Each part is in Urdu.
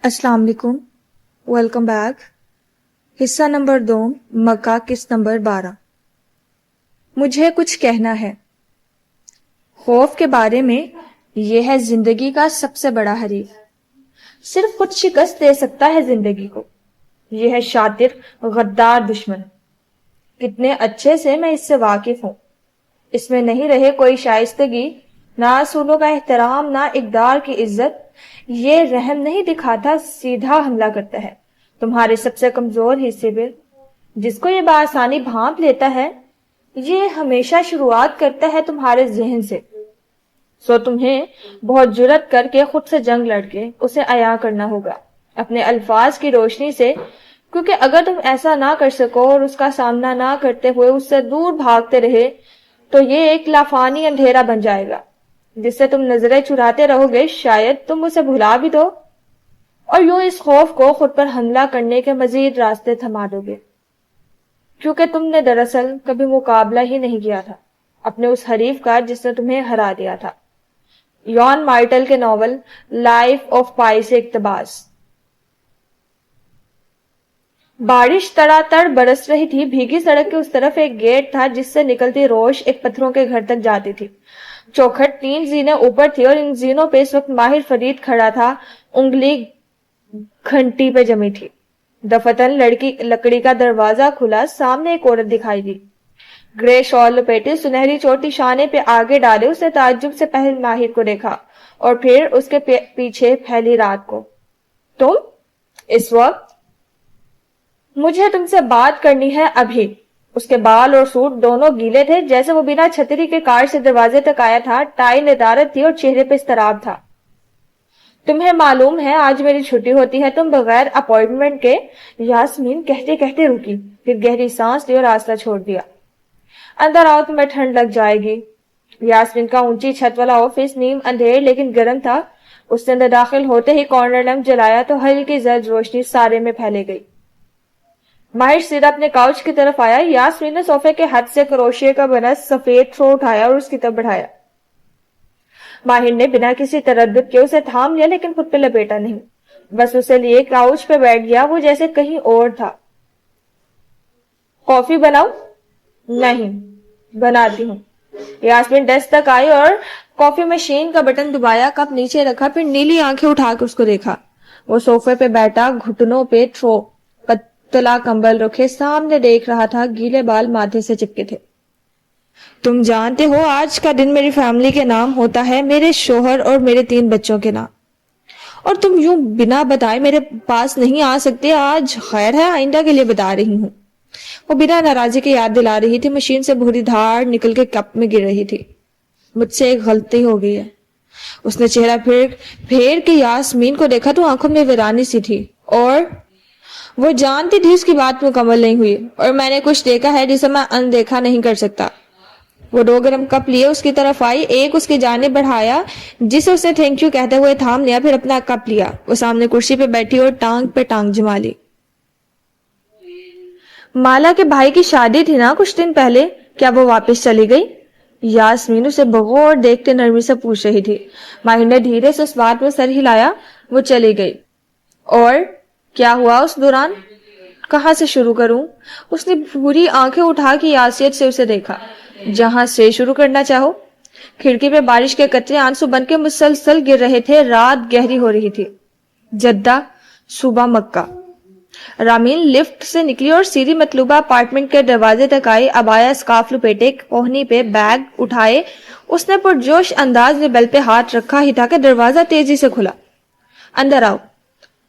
السلام علیکم، ویلکم بیک۔ حصہ نمبر 2، مکہ قسط نمبر 12۔ مجھے کچھ کہنا ہے۔ خوف کے بارے میں، یہ ہے زندگی کا سب سے بڑا حریف۔ صرف خود شکست دے سکتا ہے زندگی کو۔ یہ ہے شاطر غدار دشمن۔ کتنے اچھے سے میں اس سے واقف ہوں۔ اس میں نہیں رہے کوئی شائستگی، نہ اصولوں کا احترام، نہ اقدار کی عزت۔ یہ رحم نہیں دکھاتا، سیدھا حملہ کرتا ہے تمہارے سب سے کمزور حصے پہ۔ جس کو یہ بآسانی بھانپ لیتا ہے، یہ ہمیشہ شروعات کرتا ہے تمہارے ذہن سے۔ سو تمہیں بہت جرأت کر کے خود سے جنگ لڑ کے اسے عیاں کرنا ہوگا اپنے الفاظ کی روشنی سے، کیونکہ اگر تم ایسا نہ کر سکو اور اس کا سامنا نہ کرتے ہوئے اس سے دور بھاگتے رہے تو یہ ایک لافانی اندھیرا بن جائے گا جس سے تم نظریں چراتے رہو گے۔ شاید تم اسے بھلا بھی دو اور یوں اس خوف کو خود پر حملہ کرنے کے مزید راستے تھما دو گے، کیونکہ تم نے دراصل کبھی مقابلہ ہی نہیں کیا تھا اپنے اس حریف کا جس نے تمہیں ہرا دیا تھا۔ یون مارٹل کے ناول لائف آف پائی سے اقتباس۔ بارش تڑا تڑ برس رہی تھی۔ بھیگی سڑک کے اس طرف ایک گیٹ تھا جس سے نکلتی روش ایک پتھروں کے گھر تک جاتی تھی۔ چوکھٹ 3 زینے اوپر تھی اور ان زینوں پہ اس وقت ماہر فرید کھڑا تھا، انگلی گھنٹی پہ جمی تھی۔ دفتن لکڑی کا دروازہ کھلا، سامنے ایک عورت دکھائی دی۔ گرے شال لپیٹے، سنہری چوٹی شانے پہ آگے ڈالے، اس نے تعجب سے پہلے ماہر کو دیکھا اور پھر اس کے پیچھے پھیلی رات کو۔ تم اس وقت؟ مجھے تم سے بات کرنی ہے ابھی۔ اس کے بال اور سوٹ دونوں گیلے تھے، جیسے وہ بنا چھتری کے کار سے دروازے تک آیا تھا۔ ٹائی ندارت تھی اور چہرے پہ اضطراب تھا۔ تمہیں معلوم ہے آج میری چھٹی ہوتی ہے، تم بغیر اپوائنٹمنٹ کے۔ یاسمین کہتے کہتے رکی، پھر گہری سانس لی اور راستہ چھوڑ دیا۔ اندر آؤ، تمہیں ٹھنڈ لگ جائے گی۔ یاسمین کا اونچی چھت والا آفس نیم اندھیر لیکن گرم تھا۔ اس نے داخل ہوتے ہی کارنر لیمپ جلایا تو ہلکی زرد روشنی سارے میں پھیلے گئی۔ ماہر سیدھا اپنے کاؤچ کی طرف آیا۔ یاسمین نے صوفے کے ہاتھ سے کروشیے کا بنا سفید تھرو اٹھایا اور اس کی طرف بڑھایا۔ ماہر نے بنا کسی تردد کے اسے تھام لیا لیکن خود پہ لپیٹا نہیں، بس اسے لیے کاؤچ پہ بیٹھ گیا، وہ جیسے کہیں اور تھا۔ کافی بناؤ؟ نہیں، بناتی ہوں۔ یاسمین ڈیسک تک آئی اور کافی مشین کا بٹن دبایا، کپ نیچے رکھا، پھر نیلی آنکھیں اٹھا کے اس کو دیکھا۔ وہ صوفے پہ بیٹھا، گھٹنوں پہ تھرو، پتلا کمبل رکھے سامنے دیکھ رہا تھا، گیلے بال ماتھے سے چپکے تھے۔ تم جانتے ہو آج کا دن میری فیملی کے نام ہوتا ہے، میرے شوہر اور میرے 3 بچوں کے نام، اور تم یوں بنا بتائے میرے پاس نہیں آ سکتے۔ آج خیر ہے، آئندہ کے لیے بتا رہی ہوں۔ وہ بنا ناراضی کے یاد دلا رہی تھی۔ مشین سے بھوری دھاڑ نکل کے کپ میں گر رہی تھی۔ مجھ سے ایک غلطی ہو گئی ہے۔ اس نے چہرہ پھیر کے یاسمین کو دیکھا تو آنکھوں میں ویرانی سی تھی، اور وہ جانتی تھی اس کی بات مکمل نہیں ہوئی، اور میں نے کچھ دیکھا ہے جسے میں اندیکھا نہیں کر سکتا۔ وہ 2 گرم کپ لیے اس کی طرف آئی، ایک اس کی جانب بڑھایا جسے اس نے تھینک یو کہتے ہوئے تھام لیا، پھر اپنا کپ لیا۔ وہ سامنے کرسی پہ بیٹھی اور ٹانگ پہ ٹانگ جما لی۔ مالا کے بھائی کی شادی تھی نا کچھ دن پہلے، کیا وہ واپس چلی گئی؟ یاسمین اسے بغور دیکھتے نرمی سے پوچھ رہی تھی۔ ماہر نے دھیرے سے اس بات میں سر ہلایا۔ وہ چلی گئی۔ اور کیا ہوا اس دوران؟ کہاں سے شروع کروں؟ اس نے پوری آنکھیں اٹھا کے یاسیت سے اسے دیکھا۔ جہاں سے شروع کرنا چاہو۔ کھڑکی پہ بارش کے قطرے آنسو بن کے مسلسل گر رہے تھے۔ رات گہری ہو رہی تھی۔ جدہ، صبح مکہ۔ رامین لفٹ سے نکلی اور سیدھی مطلوبہ اپارٹمنٹ کے دروازے تک آئی۔ عبایا اسکارف لپیٹے، کوہنی پہ بیگ اٹھائے، اس نے پرجوش انداز میں بیل پہ ہاتھ رکھا ہی تھا کہ دروازہ تیزی سے کھلا۔ اندر آؤ۔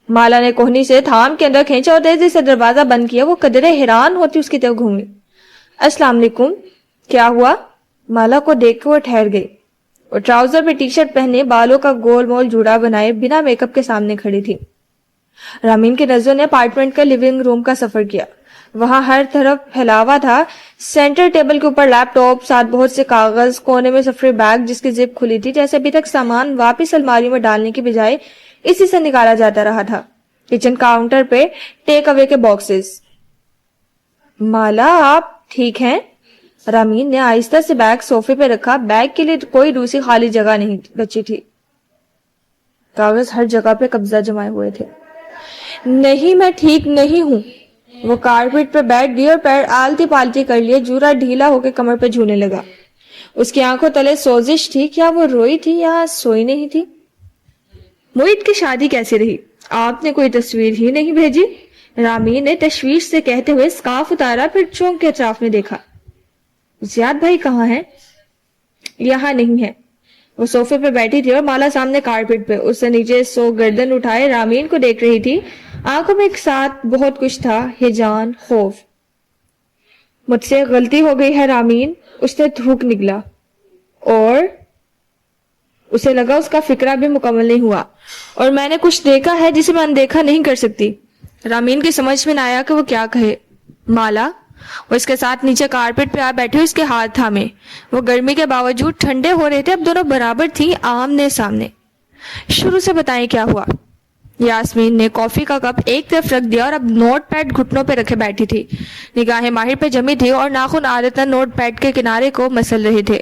مالا نے کوہنی سے تھام کے اندر کھینچا اور تیزی سے دروازہ بند کیا۔ وہ قدرے حیران ہوتی اس کی طرف گھومی۔ السلام علیکم۔ کیا ہوا؟ مالا کو دیکھ کے وہ ٹھہر گئی۔ وہ ٹراؤزر پہ ٹی شرٹ پہنے، بالوں کا گول مول جوڑا بنائے، بنا میک اپ کے سامنے کھڑی تھی۔ رامین کی نظروں نے اپارٹمنٹ کا لیونگ روم کا سفر کیا۔ وہاں ہر طرف پھیلاوا تھا۔ سینٹر ٹیبل کے اوپر لیپ ٹاپ، ساتھ بہت سے کاغذ، کونے میں سفری بیگ جس کی زپ کھلی تھی، جیسے ابھی تک سامان واپس الماری میں ڈالنے کی بجائے اسی سے نکالا جاتا رہا تھا۔ کچن کاؤنٹر پہ ٹیک اوے کے باکسز۔ مالا آپ ٹھیک ہیں؟ رامین نے آہستہ سے بیگ صوفے پہ رکھا۔ بیگ کے لیے کوئی دوسری خالی جگہ نہیں بچی تھی۔ کاغذ ہر جگہ پہ قبضہ جمائے ہوئے تھے۔ نہیں میں ٹھیک نہیں ہوں. وہ کارپیٹ پہ بیٹھ گئی اور پیر آلتی پالتی کر لیے. جورا ڈھیلا ہو کے کمر پہ جھولنے لگا. اس کی آنکھوں تلے سوزش تھی. کیا وہ روئی تھی یا سوئی نہیں تھی؟ موہت کی شادی کیسی رہی؟ آپ نے کوئی تصویر ہی نہیں بھیجی. رامین نے تشویش سے کہتے ہوئے اسکارف اتارا, پھر چونک کے اطراف میں دیکھا. زیاد بھائی کہاں ہیں؟ یہاں نہیں ہے. وہ صوفے پہ بیٹھی تھی اور مالا سامنے کارپیٹ پہ. اس سے نیچے سو گردن اٹھائے رامین کو دیکھ رہی تھی. آنکھوں میں ایک ساتھ بہت کچھ تھا, ہیجان, خوف. مجھ سے غلطی ہو گئی ہے رامین. اس نے تھوک نکلا اور اسے لگا اس کا فکرہ بھی مکمل نہیں ہوا, اور میں نے کچھ دیکھا ہے جسے میں اندیکھا نہیں کر سکتی. رامین کی سمجھ میں نہ آیا کہ وہ کیا کہے. مالا. وہ اس کے ساتھ نیچے کارپیٹ پہ آ بیٹھی, اس کے ہاتھ تھامے. وہ گرمی کے باوجود ٹھنڈے ہو رہے تھے. اب دونوں برابر تھیں, آمنے سامنے. شروع سے بتائیں کیا ہوا. یاسمین نے کافی کا کپ ایک طرف رکھ دیا اور اب نوٹ پیڈ گھٹنوں پہ رکھے بیٹھی تھی. نگاہیں ماہر پہ جمی تھی اور ناخن عادتاً نوٹ پیڈ کے کنارے کو مسل رہے تھے.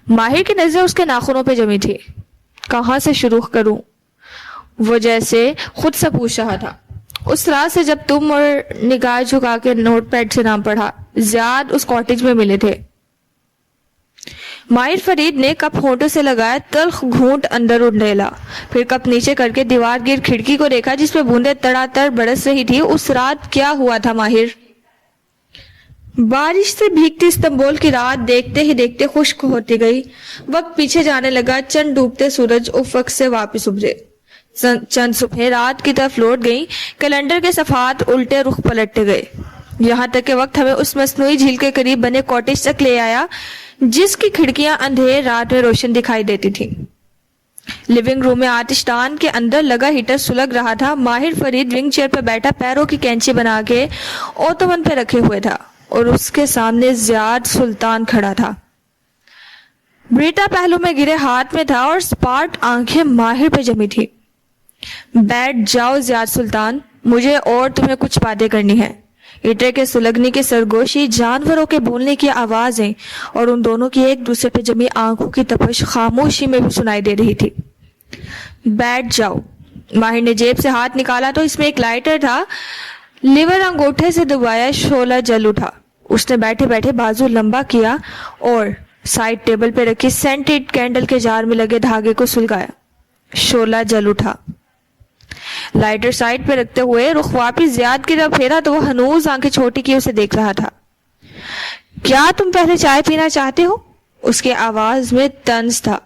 ماہر کی نظر اس کے ناخنوں پہ جمی تھی. کہاں سے شروع کروں؟ وہ جیسے خود سے پوچھ رہا تھا. اس رات سے جب تم اور نگاہ جھکا کے نوٹ پیڈ سے نام پڑھا. زیاد اس کاٹیج میں ملے تھے. ماہر فرید نے کپ ہونٹوں سے لگایا, تلخ گھونٹ اندر انڈیلا, پھر کپ نیچے کر کے دیوار گر کھڑکی کو دیکھا جس پہ بوندیں تڑا تڑ برس رہی تھی. اس رات کیا ہوا تھا ماہر؟ بارش سے بھیگتی استنبول کی رات دیکھتے ہی دیکھتے خشک ہوتی گئی. وقت پیچھے جانے لگا. چند ڈوبتے سورج افق سے واپس ابھرے. چند صبح رات کی طرف لوٹ گئیں. کیلنڈر کے صفحات الٹے رخ پلٹتے گئے, یہاں تک کہ وقت ہمیں اس مصنوعی جھیل کے قریب بنے کاٹیج تک لے آیا جس کی کھڑکیاں اندھیر رات میں روشن دکھائی دیتی تھیں. لیونگ روم میں آتش دان کے اندر لگا ہیٹر سلگ رہا تھا. ماہر فرید ونگ چیئر پہ بیٹھا پیروں کی کینچی بنا کے اوتومن پہ رکھے ہوئے تھا, اور اس کے سامنے زیاد سلطان کھڑا تھا. بریٹا پہلو میں گرے ہاتھ میں تھا اور سپاٹ آنکھیں ماہر پہ جمی تھی. بیٹھ جاؤ زیاد سلطان, مجھے اور تمہیں کچھ باتیں کرنی ہیں. ہیٹر کے سلگنے کی سرگوشی, جانوروں کے بولنے کی آوازیں اور ان دونوں کی ایک دوسرے پہ جمی آنکھوں کی تپش خاموشی میں بھی سنائی دے رہی تھی. بیٹھ جاؤ. ماہر نے جیب سے ہاتھ نکالا تو اس میں ایک لائٹر تھا. لیور انگوٹھے سے دبایا, شعلہ جل اٹھا. اس نے بیٹھے بیٹھے بازو لمبا کیا اور سائڈ ٹیبل پہ رکھی سینٹڈ کینڈل کے جار میں لگے دھاگے کو سلگایا. شعلہ جل اٹھا. لائٹر سائڈ پہ رکھتے ہوئے رخ واپس زیاد کی طرف پھیرا تو وہ ہنوز آنکھیں چھوٹی کی اسے دیکھ رہا تھا. کیا تم پہلے چائے پینا چاہتے ہو؟ اس کے آواز میں طنز تھا.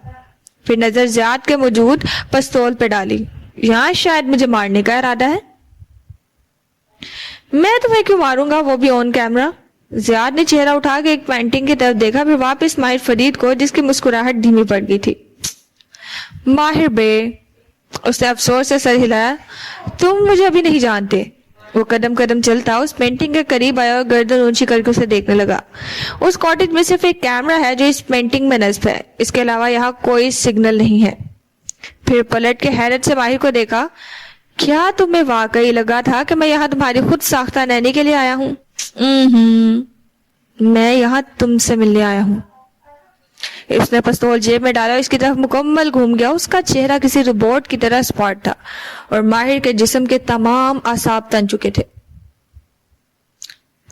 پھر نظر زیاد کے موجود پستول پہ ڈالی. یہاں شاید مجھے مارنے کا ارادہ ہے. میں تمہیں کیوں ماروں گا, وہ بھی آن کیمرہ. زیاد نے چہرہ اٹھا کے ایک پینٹنگ کی طرف دیکھا, پھر واپس ماہر فرید کو جس کی مسکراہٹ دھیمی پڑ گئی تھی. ماہر بے, اس نے افسوس سے سر ہلایا, تم مجھے ابھی نہیں جانتے. وہ قدم قدم چلتا اس پینٹنگ کے قریب آیا اور گردن اونچی کر کے اسے دیکھنے لگا. اس کاٹیج میں صرف ایک کیمرہ ہے جو اس پینٹنگ میں نصب ہے, اس کے علاوہ یہاں کوئی سگنل نہیں ہے. پھر پلٹ کے حیرت سے ماہر کو دیکھا. کیا تمہیں واقعی لگا تھا کہ میں یہاں تمہاری خود ساختہ نینی کے لیے آیا ہوں؟ میں یہاں تم سے ملنے آیا ہوں. اس نے پستول جیب میں ڈالا, اس کی طرف مکمل گھوم گیا. اس کا چہرہ کسی روبوٹ کی طرح اسپاٹ تھا اور ماہر کے جسم کے تمام اعصاب تن چکے تھے.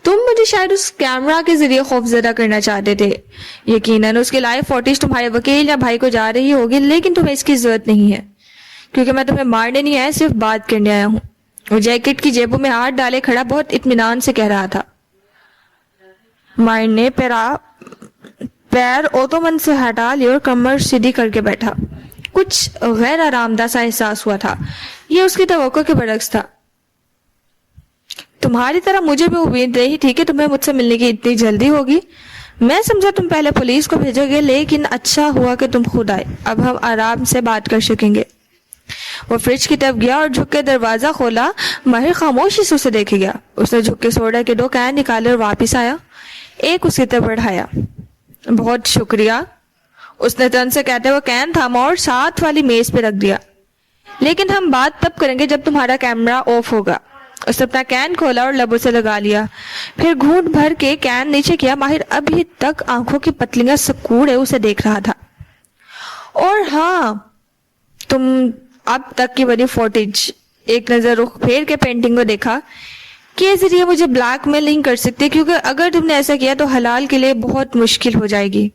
تم مجھے شاید اس کیمرہ کے ذریعے خوفزدہ کرنا چاہتے تھے. یقیناً اس کی لائف فوٹیج تمہارے وکیل یا بھائی کو جا رہی ہوگی, لیکن تمہیں اس کی ضرورت نہیں ہے کیونکہ میں تمہیں مارنے نہیں آیا, صرف بات کرنے آیا ہوں. وہ جیکٹ کی جیبوں میں ہاتھ ڈالے کھڑا بہت اطمینان سے کہہ رہا تھا. ماہر نے پیر اوتومن سے ہٹا لی اور کمر سیدھی کر کے بیٹھا. کچھ غیر آرام دہ سا احساس ہوا تھا. یہ اس کی توقع کے برعکس تھا. تمہاری طرح مجھے بھی امید رہی تھی کہ تمہیں مجھ سے ملنے کی اتنی جلدی ہوگی. میں سمجھا تم پہلے پولیس کو بھیجو گے, لیکن اچھا ہوا کہ تم خود آئے. اب ہم آرام سے بات کر سکیں گے. وہ فریج کی طرف گیا اور جھک کے دروازہ کھولا. ماہر خاموشی سے اسے دیکھے گیا. اس نے جھک کے سوڈا کے 2 کین نکالے اور واپس آیا. ایک اسی طرف بڑھایا. بہت شکریہ, اس نے تن سے کہتے ہوئے کین تھاما اور ساتھ والی میز پہ رکھ دیا. لیکن ہم بات تب کریں گے جب تمہارا کیمرہ آف ہوگا. اس نے اپنا کین کھولا اور لبوں سے لگا لیا, پھر گھونٹ بھر کے کین نیچے کیا. ماہر ابھی تک آنکھوں کی پتلیاں سکوڑے اسے دیکھ رہا تھا. اور ہاں, تم اب تک کی بڑی فوٹیج ایک نظر رخ پھیر کے پینٹنگ کو دیکھا کہ یہ ذریعے مجھے بلیک میل نہیں کر سکتے کیونکہ اگر تم نے ایسا کیا تو حلال کے لیے بہت مشکل ہو جائے گی.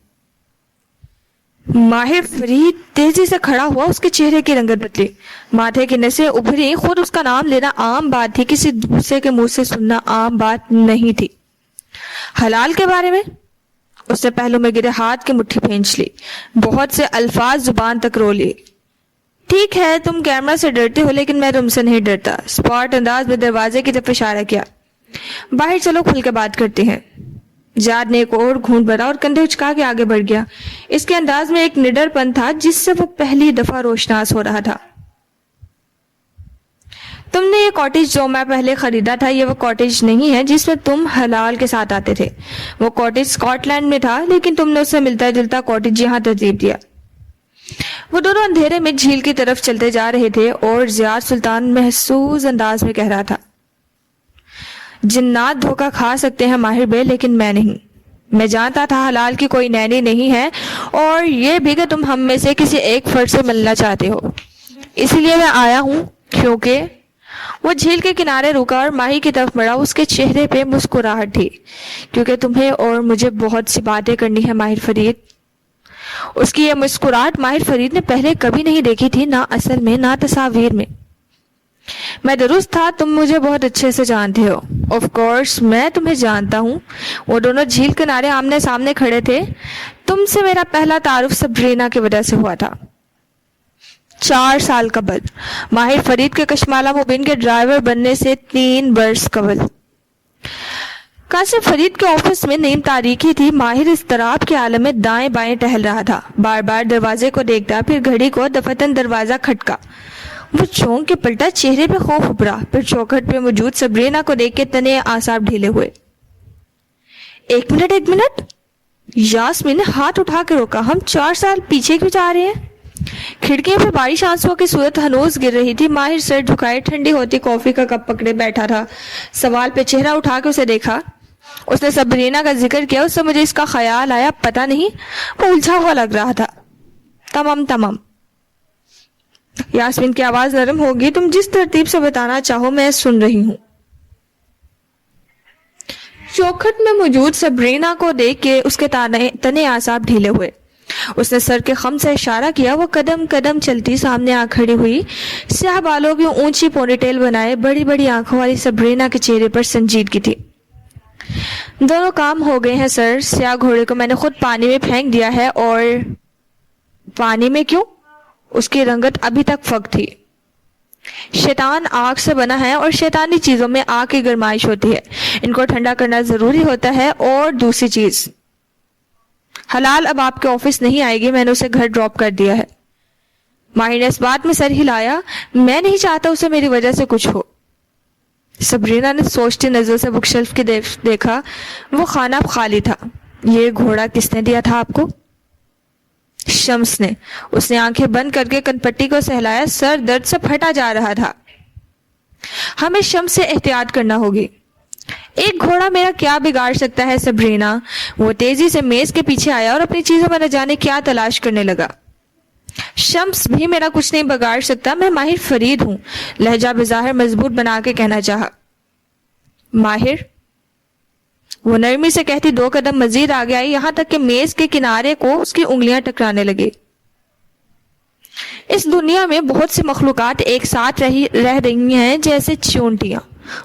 ماہر فرید تیزی سے کھڑا ہوا, اس کے چہرے کی رنگت بدلی, ماتھے کی نسیں ابھری. خود اس کا نام لینا عام بات تھی, کسی دوسرے کے منہ سے سننا عام بات نہیں تھی. حلال کے بارے میں اس نے پہلو میں گرے ہاتھ کی مٹھی پھینچ لی, بہت سے الفاظ زبان تک رو لیے. ٹھیک ہے تم کیمرہ سے ڈرتے ہو لیکن میں تم سے نہیں ڈرتا. اسپاٹ انداز میں دروازے کی طرف اشارہ کیا. باہر چلو کھل کے بات کرتے ہیں. جاد نے ایک اور گھونٹ بھرا اور کندھے اچکا کے آگے بڑھ گیا. اس کے انداز میں ایک نڈر پن تھا جس سے وہ پہلی دفعہ روشناس ہو رہا تھا. تم نے یہ کاٹیج جو میں پہلے خریدا تھا, یہ وہ کاٹیج نہیں ہے جس میں تم حلال کے ساتھ آتے تھے. وہ کاٹیج اسکاٹ لینڈ میں تھا لیکن تم نے اس سے ملتا جلتا کاٹیج یہاں ترتیب دیا. وہ دونوں اندھیرے میں جھیل کی طرف چلتے جا رہے تھے اور زیاد سلطان محسوس انداز میں کہہ رہا تھا, جنات دھوکہ کھا سکتے ہیں ماہر بے لیکن میں نہیں. میں جانتا تھا حلال کی کوئی نینی نہیں ہے اور یہ بھی کہ تم ہم میں سے کسی ایک فرد سے ملنا چاہتے ہو. اسی لیے میں آیا ہوں کیونکہ وہ جھیل کے کنارے رکا اور ماہی کی طرف بڑھا. اس کے چہرے پہ مسکراہٹ تھی. کیونکہ تمہیں اور مجھے بہت سی باتیں کرنی ہے ماہر فرید. اس کی یہ مسکراہٹ ماہر فرید نے پہلے کبھی نہیں دیکھی تھی, نہ اصل میں نہ تصاویر میں. میں درست تھا, تم مجھے بہت اچھے سے جانتے ہو. آف کورس میں تمہیں جانتا ہوں. وہ دونوں جھیل کنارے آمنے سامنے کھڑے تھے. تم سے میرا پہلا تعارف سبرینا کی وجہ سے ہوا تھا 4 سال قبل, ماہر فرید کے کشمالہ مبین کے ڈرائیور بننے سے 3 برس قبل. قاسم فرید کے آفس میں نیم تاریکی تھی. ماہر اضطراب کے عالم میں دائیں بائیں ٹہل رہا تھا. بار بار دروازے کو دیکھتا, پھر گھڑی کو. دفتن دروازہ کھٹکا. وہ چونک کے پلٹا, چہرے پہ خوف ابھرا. پھر چوکھٹ پہ موجود سبرینا کو دیکھ کے تنے اعصاب ڈھیلے ہوئے. ایک منٹ. یاسمین نے ہاتھ اٹھا کے روکا. ہم 4 سال پیچھے کیوں جا رہے ہیں؟ کھڑکیوں پہ بارش آنسوؤں کی صورت ہنوز گر رہی تھی. ماہر سر جھکائے ٹھنڈی ہوتی کافی کا کپ پکڑے بیٹھا تھا. سوال پہ چہرہ اٹھا کے اسے دیکھا. اس نے سبرینا کا ذکر کیا. اس سے مجھے اس کا خیال آیا, پتہ نہیں, وہ الجھا ہوا لگ رہا تھا. تمام. یاسمین کی آواز نرم ہوگی. تم جس ترتیب سے بتانا چاہو میں سن رہی ہوں. چوکھٹ میں موجود سبرینا کو دیکھ کے اس کے تنے اعصاب ڈھیلے ہوئے. اس نے سر کے خم سے اشارہ کیا. وہ قدم قدم چلتی سامنے آ کھڑی ہوئی. سیاہ بالوں کی اونچی پونی ٹیل بنائے بڑی بڑی آنکھوں والی سبرینا کے چہرے پر سنجیدگی تھی. دونوں کام ہو گئے ہیں سر. سیاہ گھوڑے کو میں نے خود پانی میں پھینک دیا ہے. اور پانی میں کیوں؟ اس کی رنگت ابھی تک فک تھی. شیطان آگ سے بنا ہے اور شیطانی چیزوں میں آگ کی گرمائش ہوتی ہے. ان کو ٹھنڈا کرنا ضروری ہوتا ہے. اور دوسری چیز, حلال اب آپ کے آفس نہیں آئے گی. میں نے اسے گھر ڈراپ کر دیا ہے. ماہر نے اس بات میں سر ہلایا. میں نہیں چاہتا اسے میری وجہ سے کچھ ہو. سبرینا نے سوچتی نظر سے بک شیلف کی دیکھا. وہ خانہ اب خالی تھا. یہ گھوڑا کس نے دیا تھا آپ کو؟ شمس نے. اس نے آنکھیں بند کر کے کن پٹی کو سہلایا. سر درد سے پھٹا جا رہا تھا. ہمیں شمس سے احتیاط کرنا ہوگی. ایک گھوڑا میرا کیا بگاڑ سکتا ہے سبرینا؟ وہ تیزی سے میز کے پیچھے آیا اور اپنی چیزوں میں نہ جانے کیا تلاش کرنے لگا. شمس بھی میرا کچھ نہیں بگاڑ سکتا. میں ماہر فرید ہوں. لہجہ بظاہر مضبوط بنا کے کہنا چاہا. ماہر؟ وہ نرمی سے کہتی 2 قدم مزید آگے آئی, یہاں تک کہ میز کے کنارے کو اس کی انگلیاں ٹکرانے لگی. اس دنیا میں بہت سی مخلوقات ایک ساتھ رہ رہی ہیں جیسے چونٹیاں.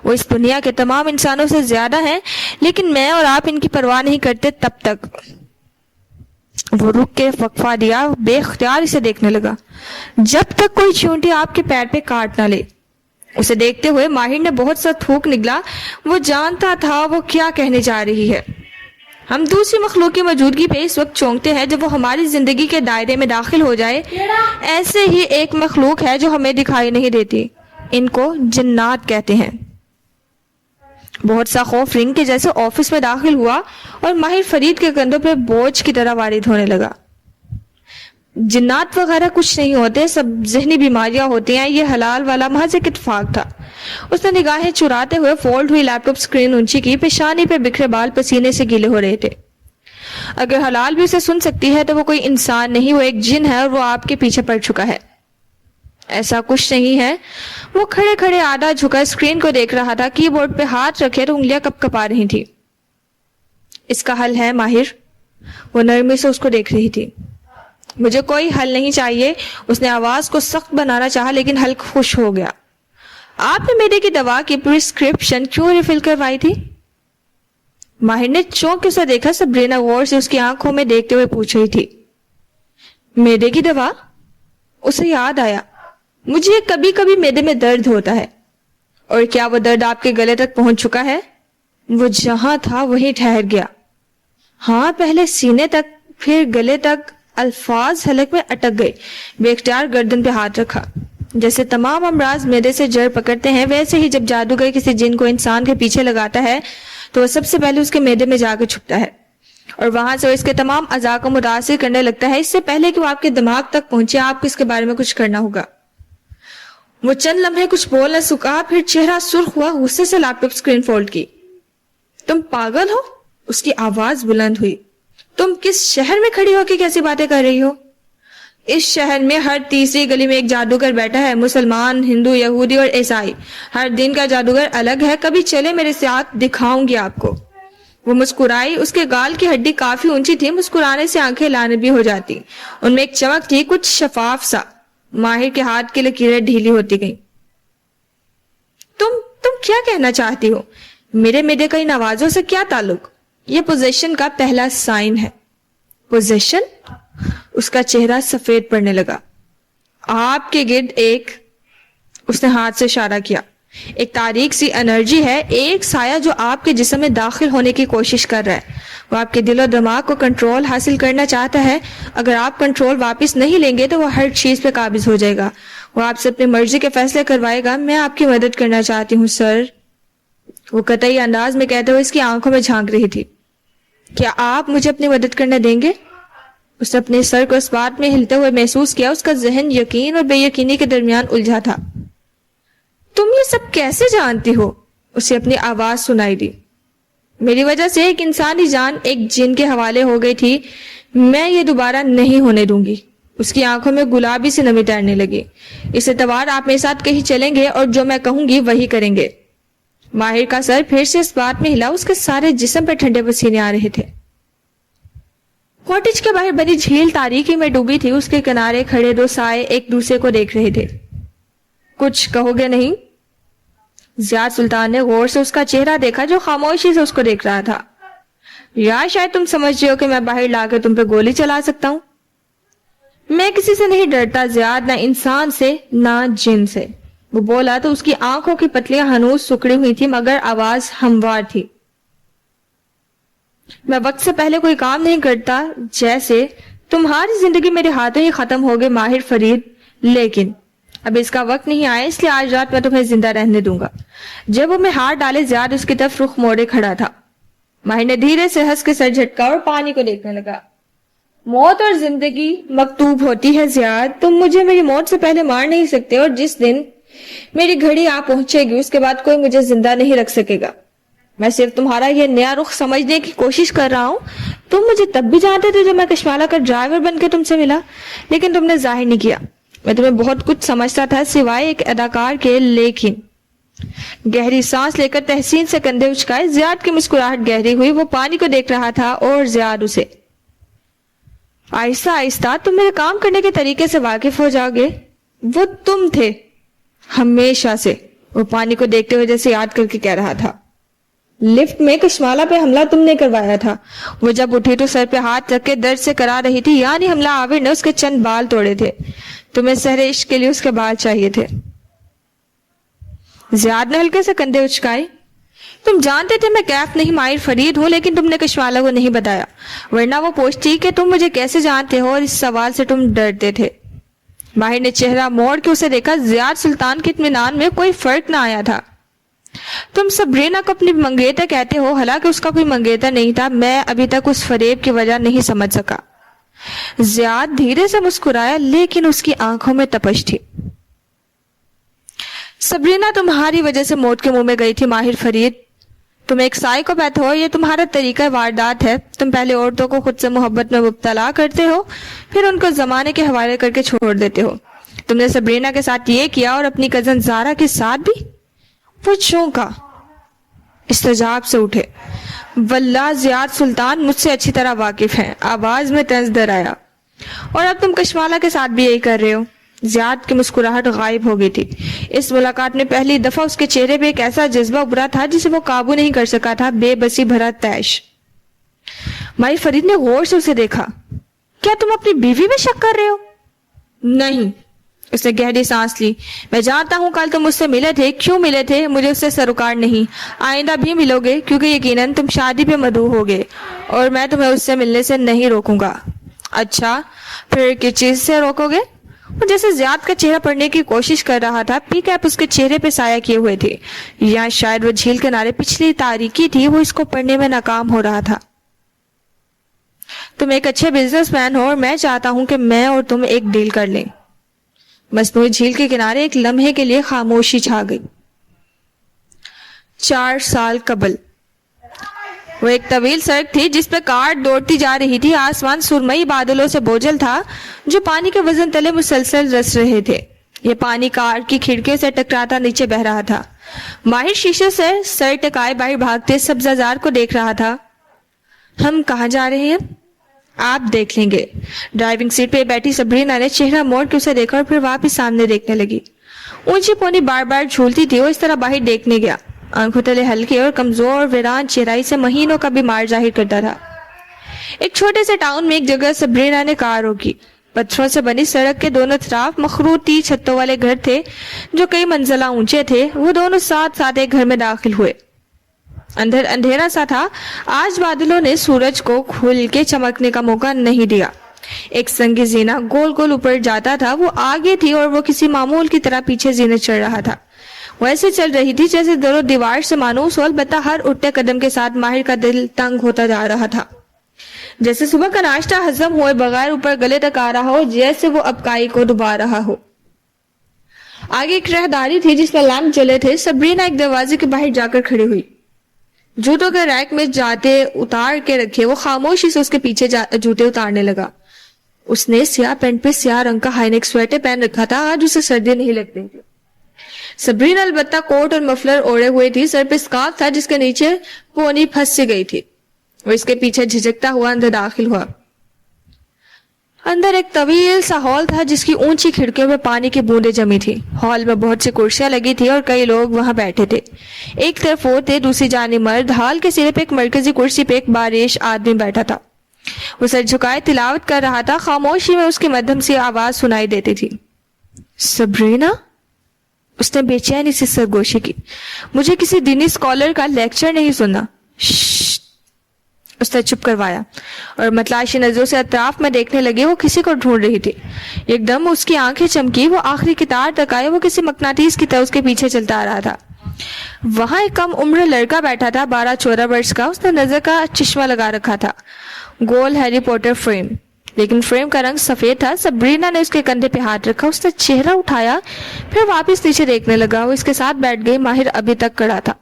وہ اس دنیا کے تمام انسانوں سے زیادہ ہیں, لیکن میں اور آپ ان کی پرواہ نہیں کرتے. تب تک وہ رک کے وقفہ دیا, بے اختیار اسے دیکھنے لگا. جب تک کوئی چونٹی آپ کے پیر پہ کاٹ نہ لے. اسے دیکھتے ہوئے ماہر نے بہت سا تھوک نگلا. وہ جانتا تھا وہ کیا کہنے جا رہی ہے. ہم دوسری مخلوق کی موجودگی پہ اس وقت چونکتے ہیں جب وہ ہماری زندگی کے دائرے میں داخل ہو جائے. ایسے ہی ایک مخلوق ہے جو ہمیں دکھائی نہیں دیتی. ان کو جنات کہتے ہیں. بہت سا خوف رنگ کے جیسے آفس میں داخل ہوا اور ماہر فرید کے کندھوں پہ بوجھ کی طرح وارد ہونے لگا. جنات وغیرہ کچھ نہیں ہوتے, سب ذہنی بیماریاں ہوتی ہیں. یہ حلال والا محض ایک اتفاق تھا. اس نے نگاہیں چراتے ہوئے فولڈ ہوئی لیپ ٹاپ سکرین اونچی کی. پیشانی پہ بکھرے بال پسینے سے گیلے ہو رہے تھے. اگر حلال بھی اسے سن سکتی ہے تو وہ کوئی انسان نہیں, وہ ایک جن ہے اور وہ آپ کے پیچھے پڑ چکا ہے. ایسا کچھ نہیں ہے. وہ کھڑے کھڑے آدھا جھکا اسکرین کو دیکھ رہا تھا. کی بورڈ پہ ہاتھ رکھے تو انگلیاں کپ کپا رہی تھی. اس کا حل ہے ماہر. وہ نرمی سے اس کو دیکھ رہی تھی. مجھے کوئی حل نہیں چاہیے. اس نے آواز کو سخت بنانا چاہا لیکن حل خوش ہو گیا. آپ نے میڈے کی دوا کی پرسکرپشن کیوں ریفل کروائی تھی؟ ماہر نے چونک کے اسے دیکھا. سبرینا غور سے اس کی آنکھوں میں دیکھتے ہوئے پوچھ رہی تھی. میدے کی دوا؟ اسے یاد آیا. مجھے کبھی کبھی میدے میں درد ہوتا ہے. اور کیا وہ درد آپ کے گلے تک پہنچ چکا ہے؟ وہ جہاں تھا وہیں ٹھہر گیا. ہاں، پہلے سینے تک پھر گلے تک. الفاظ حلق میں اٹک گئے. بے اختیار گردن پہ ہاتھ رکھا. جیسے تمام امراض میدے سے جڑ پکڑتے ہیں ویسے ہی جب جادوگر کسی جن کو انسان کے پیچھے لگاتا ہے تو وہ سب سے پہلے اس کے میدے میں جا کے چھپتا ہے اور وہاں سے وہ اس کے تمام اعضاء کو متاثر کرنے لگتا ہے. اس سے پہلے کہ وہ آپ کے دماغ تک پہنچے آپ کو اس کے بارے میں کچھ کرنا ہوگا. وہ چند لمحے کچھ بول نہ سکا. پھر چہرہ سرخ ہوا. غصے سے لیپ ٹاپ اسکرین فولڈ کی. تم پاگل ہو؟ اس کی آواز بلند ہوئی. تم کس شہر میں کھڑی ہو کے کیسی باتیں کر رہی ہو؟ اس شہر میں ہر تیسری گلی میں ایک جادوگر بیٹھا ہے. مسلمان، ہندو، یہودی اور عیسائی. ہر دن کا جادوگر الگ ہے. کبھی چلے میرے ساتھ، دکھاؤں گی آپ کو. وہ مسکرائی. اس کے گال کی ہڈی کافی اونچی تھی. مسکرانے سے آنکھیں لانے بھی ہو جاتی. ان میں ایک چمک تھی، کچھ شفاف سا. ماہر کے ہاتھ کی لکیریں ڈھیلی ہوتی گئیں. تم کیا کہنا چاہتی ہو؟ میرے میدے کا ان آوازوں سے کیا تعلق؟ یہ پوزیشن کا پہلا سائن ہے. پوزیشن؟ اس کا چہرہ سفید پڑنے لگا. آپ کے گرد اس نے ہاتھ سے اشارہ کیا. ایک تاریک سی انرجی ہے، ایک سایہ جو آپ کے جسم میں داخل ہونے کی کوشش کر رہا ہے. وہ آپ کے دل و دماغ کو کنٹرول حاصل کرنا چاہتا ہے. اگر آپ کنٹرول واپس نہیں لیں گے تو وہ ہر چیز پہ قابض ہو جائے گا. وہ آپ سے اپنی مرضی کے فیصلے کروائے گا. میں آپ کی مدد کرنا چاہتی ہوں سر. وہ قطعی انداز میں کہتے ہوئے اس کی آنکھوں میں جھانک رہی تھی. کیا آپ مجھے اپنی مدد کرنے دیں گے؟ اس نے اپنے سر کو اس بات میں ہلتے ہوئے محسوس کیا. اس کا ذہن یقین اور بے یقینی کے درمیان الجھا تھا. تم یہ سب کیسے جانتی ہو؟ اسے اپنی آواز سنائی دی. میری وجہ سے ایک انسانی جان ایک جن کے حوالے ہو گئی تھی. میں یہ دوبارہ نہیں ہونے دوں گی. اس کی آنکھوں میں گلابی سے نمی تیرنے لگی. اس اعتبار آپ میرے ساتھ کہیں چلیں گے اور جو میں کہوں گی وہی کریں گے. ماہر کا سر پھر سے اس بات میں ہلا. اس کے سارے جسم پہ ٹھنڈے پسینے آ رہے تھے. کاٹیج کے باہر بنی جھیل تاریکی میں ڈوبی تھی. اس کے کنارے کھڑے دو سائے ایک دوسرے کو دیکھ رہے تھے. کچھ کہو گے نہیں؟ زیاد سلطان نے غور سے اس کا چہرہ دیکھا جو خاموشی سے اس کو دیکھ رہا تھا. یا شاید تم سمجھ رہے ہو کہ میں باہر لا کے تم پہ گولی چلا سکتا ہوں. میں کسی سے نہیں ڈرتا زیاد، نہ انسان سے نہ جن سے. وہ بولا تو اس کی آنکھوں کی پتلیاں ہنوز سکڑی ہوئی تھی مگر آواز ہموار تھی. میں وقت سے پہلے کوئی کام نہیں کرتا. جیسے تمہاری زندگی میرے ہاتھوں ہی ختم ہو گئے ماہر فرید. لیکن اب اس کا وقت نہیں آیا، اس لیے آج رات میں تمہیں زندہ رہنے دوں گا. جب وہ میں ہاتھ ڈالے زیاد اس کی طرف رخ موڑے کھڑا تھا. ماہر نے دھیرے سے ہنس کے سر جھٹکا اور پانی کو دیکھنے لگا. موت اور زندگی مکتوب ہوتی ہے زیاد. تم مجھے میری موت سے پہلے مار نہیں سکتے اور جس دن میری گھڑی آ پہنچے گی اس کے بعد کوئی مجھے زندہ نہیں رکھ سکے گا. میں صرف تمہارا یہ نیا رخ سمجھنے کی کوشش کر رہا ہوں. تم مجھے تب بھی جانتے تھے جب میں کشمالہ کا ڈرائیور بن کے تم سے ملا، لیکن تم نے ظاہر نہیں کیا. میں تمہیں بہت کچھ سمجھتا تھا سوائے ایک اداکار کے. لیکن گہری سانس لے کر تحسین سے کندھے اچکائے. زیاد کی مسکراہٹ گہری ہوئی. وہ پانی کو دیکھ رہا تھا اور زیاد اسے. آہستہ آہستہ تم میرے کام کرنے کے طریقے سے واقف ہو جاؤ گے. وہ تم تھے ہمیشہ سے. وہ پانی کو دیکھتے ہوئے جیسے یاد کر کے کہہ رہا تھا. لفٹ میں کشمالہ پہ حملہ تم نے کروایا تھا. وہ جب اٹھی تو سر پہ ہاتھ رکھ کے درد سے کرا رہی تھی. یعنی حملہ آور نے اس کے چند بال توڑے تھے. تمہیں سحر عشق کے لیے اس کے بال چاہیے تھے. زیاد نے ہلکے سے کندھے اچکائے. تم جانتے تھے میں کیف نہیں ماہر فرید ہوں، لیکن تم نے کشمالہ کو نہیں بتایا. ورنہ وہ پوچھتی کہ تم مجھے کیسے جانتے ہو، اور اس سوال سے تم ڈرتے تھے. ماہر نے چہرہ موڑ کے اسے دیکھا. زیاد سلطان کے اطمینان میں کوئی فرق نہ آیا تھا. تم سبرینا کو اپنی منگیتر کہتے ہو، حالانکہ اس کا کوئی منگیتر نہیں تھا. میں ابھی تک اس فریب کی وجہ نہیں سمجھ سکا. زیاد دھیرے سے مسکرایا لیکن اس کی آنکھوں میں تپش تھی. سبرینا تمہاری وجہ سے موت کے منہ میں گئی تھی ماہر فرید. تم ایک سائیکوپیتھ ہو. یہ تمہارا طریقہ واردات ہے. تم پہلے عورتوں کو خود سے محبت میں مبتلا کرتے ہو، پھر ان کو زمانے کے حوالے کر کے چھوڑ دیتے ہو. تم نے سبرینا کے ساتھ یہ کیا اور اپنی کزن زارا کے ساتھ بھی؟ وہ چونکا، استجاب سے اٹھے۔ واللہ زیاد سلطان مجھ سے اچھی طرح واقف ہیں، آواز میں طنز در آیا۔ اور اب تم کشمالہ کے ساتھ بھی یہی کر رہے ہو؟ زیاد کی مسکراہٹ غائب ہو گئی تھی۔ اس ملاقات میں پہلی دفعہ اس کے چہرے پہ ایک ایسا جذبہ ابھرا تھا جسے وہ قابو نہیں کر سکا تھا، بے بسی بھرا طیش۔ ماہر فرید نے غور سے اسے دیکھا۔ کیا تم اپنی بیوی میں شک کر رہے ہو؟ نہیں۔ اس نے گہری سانس لی۔ میں جانتا ہوں کل تم مجھ سے ملے تھے، کیوں ملے تھے مجھے اس سے سروکار نہیں، آئندہ بھی ملو گے کیونکہ یقیناً تم شادی پہ مدعو ہوگے اور میں تمہیں اس سے ملنے سے نہیں روکوں گا۔ اچھا، پھر کس چیز سے روکو گے؟ وہ جیسے زیاد کا چہرہ پڑھنے کی کوشش کر رہا تھا، پی کیپ اس کے چہرے پہ سایہ کیے ہوئے تھے، یا شاید وہ جھیل کنارے پچھلی تاریکی تھی، وہ اس کو پڑھنے میں ناکام ہو رہا تھا۔ تم ایک اچھے بزنس مین ہو اور میں چاہتا ہوں کہ میں اور تم ایک ڈیل کر لیں۔ مصنوعی جھیل کے کنارے ایک لمحے کے لیے خاموشی چھا گئی۔ 4 سال قبل وہ ایک طویل سڑک تھی جس پہ کار دوڑتی جا رہی تھی، آسمان سرمئی بادلوں سے بوجھل تھا جو پانی کے وزن تلے مسلسل رس رہے تھے۔ یہ پانی کار کی کھڑکیوں سے ٹکراتا نیچے بہ رہا تھا۔ ماہر شیشے سے سر ٹکائے باہر بھاگتے سبزہ زار کو دیکھ رہا تھا۔ ہم کہاں جا رہے ہیں؟ آپ دیکھ لیں گے۔ ڈرائیونگ سیٹ پہ بیٹھی سبرینا نے چہرہ موڑ کے اسے دیکھا اور پھر واپس سامنے دیکھنے لگی۔ اونچی پونی بار بار جھولتی تھی، وہ اس طرح باہر دیکھنے گیا۔ آنکھوں تلے ہلکے اور کمزور ویران چہرائی سے مہینوں کا بیمار ظاہر کرتا تھا۔ ایک چھوٹے سے ٹاؤن میں ایک جگہ سبرینا نے کار روکی۔ پتھروں سے بنی سڑک کے دونوں طرف مخروطی چھتوں والے گھر تھے جو کئی منزلہ اونچے تھے۔ وہ دونوں ساتھ ساتھ ایک گھر میں داخل ہوئے۔ اندر اندھیرا سا تھا، آج بادلوں نے سورج کو کھل کے چمکنے کا موقع نہیں دیا۔ ایک سنگ زینہ گول گول اوپر جاتا تھا، وہ آگے تھی اور وہ کسی معمول کی طرح پیچھے زینے چڑھ رہا تھا۔ وہ ایسے چل رہی تھی جیسے در و دیوار سے مانوس ہو، البتہ ہر اٹھتے قدم کے ساتھ ماہر کا دل تنگ ہوتا جا رہا تھا، جیسے صبح کا ناشتہ ہضم ہوئے بغیر اوپر گلے تک آ رہا ہو، جیسے وہ ابکائی کو ڈبا رہا ہو۔ آگے ایک راہداری تھی جس میں لیمپ جلے تھے۔ سبرینا ایک دروازے کے باہر جا کر کھڑی ہوئی۔ جوتوں کے ریک میں جاتے اتار کے رکھے، وہ خاموشی سے اس کے پیچھے جوتے اتارنے لگا۔ اس نے سیاہ پینٹ پہ سیاہ رنگ کا ہائی نیک سویٹر پہن رکھا تھا، آج اسے سردی نہیں لگتی تھی۔ سبرینا البتہ کوٹ اور مفلر اوڑے ہوئے تھی، سر پہ اسکارف تھا جس کے نیچے پونی پھنس سی گئی تھی۔ وہ اس کے پیچھے جھجکتا ہوا اندر داخل ہوا۔ اندر ایک طویل سا ہال تھا جس کی اونچی کھڑکیوں میں پانی کی بوندیں جمی تھی۔ ہال میں بہت سی کرسیاں لگی تھی اور کئی لوگ وہاں بیٹھے تھے۔ ایک طرف وہ تھے، دوسری جانب مرد۔ ہال کے سرے پہ ایک مرکزی کرسی پہ ایک باریش آدمی بیٹھا تھا، وہ سر جھکائے تلاوت کر رہا تھا۔ خاموشی میں اس کی مدھم سی آواز سنائی دیتی تھی۔ سبرینا؟ اس نے بے چینی سے سرگوشی کی۔ مجھے کسی دینی اسکالر کا لیکچر نہیں سننا۔ اس نے چپ کروایا اور متلاشی نظروں سے اطراف میں دیکھنے لگی۔ وہ کسی کو ڈھونڈ رہی تھی۔ ایک دم اس کی آنکھیں چمکی، وہ آخری کتار تک آئے۔ وہ کسی مقناطیس کی طرح اس کے پیچھے چلتا آ رہا تھا۔ وہاں ایک کم عمر لڑکا بیٹھا تھا، 12-14 برس کا۔ اس نے نظر کا چشمہ لگا رکھا تھا، گول ہیری پوٹر فریم، لیکن فریم کا رنگ سفید تھا۔ سبرینا نے اس کے کندھے پہ ہاتھ رکھا، اس نے چہرہ اٹھایا، پھر واپس نیچے دیکھنے لگا۔ وہ اس کے ساتھ بیٹھ گئی۔ ماہر ابھی تک کھڑا تھا۔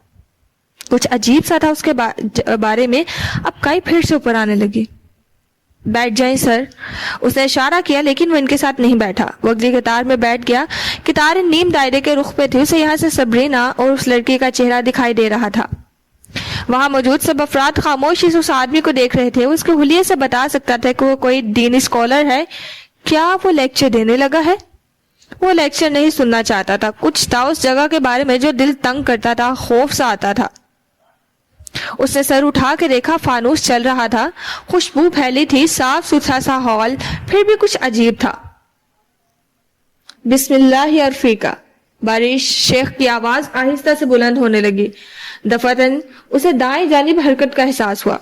کچھ عجیب سا تھا اس کے بارے میں۔ اب کائی پھر سے اوپر آنے لگی۔ بیٹھ جائیں سر، اس نے اشارہ کیا، لیکن وہ ان کے ساتھ نہیں بیٹھا۔ وہ اگلی قطار میں بیٹھ گیا۔ قطاریں نیم دائرے کے رخ پہ تھی، اسے یہاں سے سبرینا اور اس لڑکی کا چہرہ دکھائی دے رہا تھا۔ وہاں موجود سب افراد خاموشی سے اس آدمی کو دیکھ رہے تھے۔ وہ اس کے حلیے سے بتا سکتا تھا کہ وہ کوئی دینی اسکالر ہے۔ کیا وہ لیکچر دینے لگا ہے؟ وہ لیکچر نہیں سننا چاہتا تھا، کچھ تھا اس جگہ کے بارے میں جو دل تنگ کرتا تھا، خوف سا آتا تھا۔ اس نے سر اٹھا کے دیکھا، فانوس چل رہا تھا، خوشبو پھیلی تھی، صاف ستھرا سا ہال، پھر بھی کچھ عجیب تھا۔ بسم اللہ ارفیقہ، باریش شیخ کی آواز آہستہ سے بلند ہونے لگی۔ دفعتاً اسے دائیں جانب حرکت کا احساس ہوا۔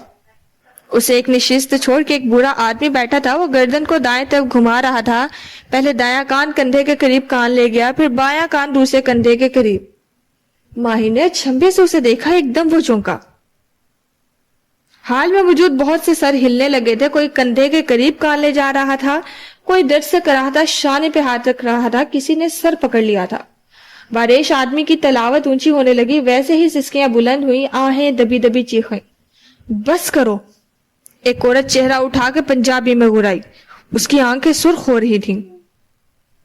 اسے ایک نشست چھوڑ کے ایک بوڑھا آدمی بیٹھا تھا، وہ گردن کو دائیں طرف گھما رہا تھا۔ پہلے دایاں کان کندھے کے قریب کان لے گیا، پھر بایاں کان دوسرے کندھے کے قریب۔ ماہی نے چھمبے سے اسے دیکھا، ایک دم وہ چونکا۔ حال میں موجود بہت سے سر ہلنے لگے تھے، کوئی کندھے کے قریب کان لے جا رہا تھا، کوئی درد سے کراہتا شانے پہ ہاتھ رکھ رہا تھا، کسی نے سر پکڑ لیا تھا۔ باریش آدمی کی تلاوت اونچی ہونے لگی، ویسے ہی سسکیاں بلند ہوئیں، آہیں دبی دبی چیخیں۔ بس کرو، ایک عورت چہرہ اٹھا کے پنجابی میں گرائی، اس کی آنکھیں سرخ ہو رہی تھیں۔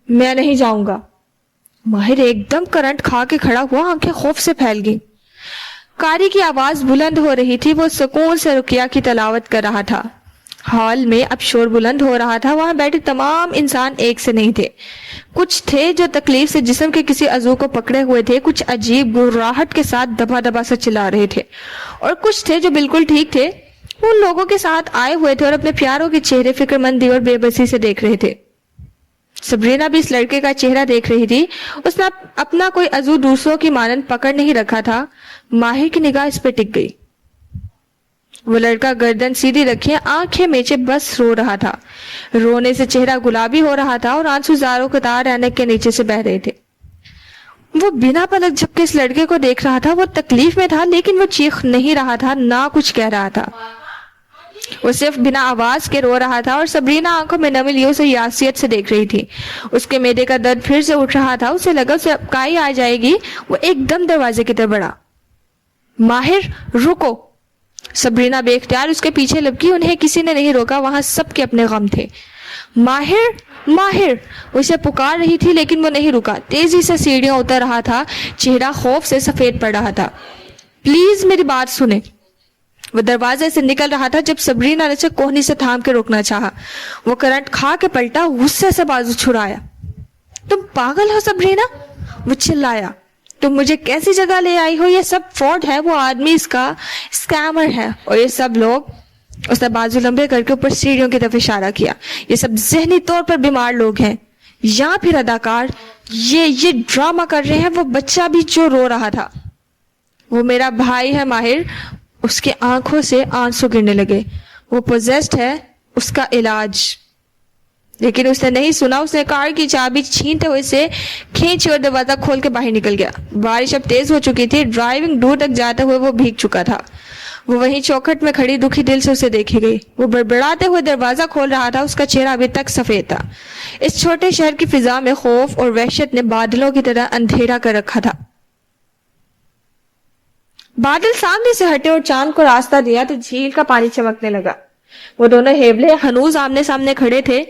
میں نہیں جاؤں گا. ماہر ایک دم کرنٹ کھا کے کھڑا ہوا, آنکھیں خوف سے پھیل گئیں. قاری کی آواز بلند ہو رہی تھی, وہ سکون سے رقیہ کی تلاوت کر رہا تھا. ہال میں اب شور بلند ہو رہا تھا. وہاں بیٹھے تمام انسان ایک سے نہیں تھے. کچھ تھے جو تکلیف سے جسم کے کسی عضو کو پکڑے ہوئے تھے, کچھ عجیب گھراہٹ کے ساتھ دبا دبا سے چلا رہے تھے, اور کچھ تھے جو بالکل ٹھیک تھے. وہ ان لوگوں کے ساتھ آئے ہوئے تھے اور اپنے پیاروں کے چہرے فکر مندی اور بے بسی سے دیکھ رہے تھے. سبرینا بھی اس لڑکے کا چہرہ دیکھ رہی تھی. اس نے اپنا کوئی عضو دوسروں کی مانند پکڑ نہیں رکھا تھا. ماہر کی نگاہ اس پہ ٹک گئی. وہ لڑکا گردن سیدھی رکھے, آنکھیں میچے بس رو رہا تھا. رونے سے چہرہ گلابی ہو رہا تھا اور آنسو زاروں قطار عینک کے نیچے سے بہ رہے تھے. وہ بنا پلک جھپکے اس لڑکے کو دیکھ رہا تھا. وہ تکلیف میں تھا, لیکن وہ چیخ نہیں رہا تھا, نہ کچھ کہہ رہا تھا. وہ صرف بنا آواز کے رو رہا تھا, اور سبرینا آنکھوں میں نمی لیے اسے یاسیت سے دیکھ رہی تھی. اس کے معدے کا درد پھر سے اٹھ رہا تھا. اسے لگا اسے اپکائی آ جائے گی. وہ ایک دم دروازے کی طرف بڑھا. ماہر رکو. سبرینا بے اختیار اس کے پیچھے لپکی. انہیں کسی نے نہیں روکا, وہاں سب کے اپنے غم تھے. ماہر ماہر, وہ اسے پکار رہی تھی لیکن وہ نہیں رکا. تیزی سے سیڑھیاں اتر رہا تھا, چہرہ خوف سے سفید پڑ رہا تھا. پلیز میری بات سنیں. وہ دروازے سے نکل رہا تھا جب سبرینا نے اسے کوہنی سے تھام کے روکنا چاہا. وہ کرنٹ کھا کے پلٹا, غصے سے بازو چھڑایا. تم پاگل ہو سبرینا, وہ چلایا. تم مجھے کیسی جگہ لے آئی ہو؟ یہ سب فراڈ ہے. وہ آدمی اس کا اسکیمر ہے, اور یہ سب لوگ, اس نے بازو لمبے کر کے اوپر سیڑھیوں کی طرف اشارہ کیا, یہ سب ذہنی طور پر بیمار لوگ ہیں, یا پھر اداکار. یہ ڈرامہ کر رہے ہیں. وہ بچہ بھی جو رو رہا تھا, وہ میرا بھائی ہے ماہر. اس کے آنکھوں سے آنسو گرنے لگے. وہ پوزیسڈ ہے, اس کا علاج. لیکن اس نے نہیں سنا. اس نے کار کی چابی چھینتے ہوئے سے کھینچی اور دروازہ کھول کے باہر نکل گیا. بارش اب تیز ہو چکی تھی. ڈرائیونگ دور تک جاتے ہوئے وہ بھیگ چکا تھا. وہ وہیں چوکھٹ میں کھڑی دکھی دل سے اسے دیکھی گئی. وہ بڑبڑاتے ہوئے دروازہ کھول رہا تھا. اس کا چہرہ ابھی تک سفید تھا. اس چھوٹے شہر کی فضا میں خوف اور وحشت نے بادلوں کی طرح اندھیرا کر رکھا تھا. بادل سامنے سے ہٹے اور چاند کو راستہ دیا تو جھیل کا پانی چمکنے لگا. وہ دونوں ہیبلے ہنوز آمنے سامنے کھڑے تھے.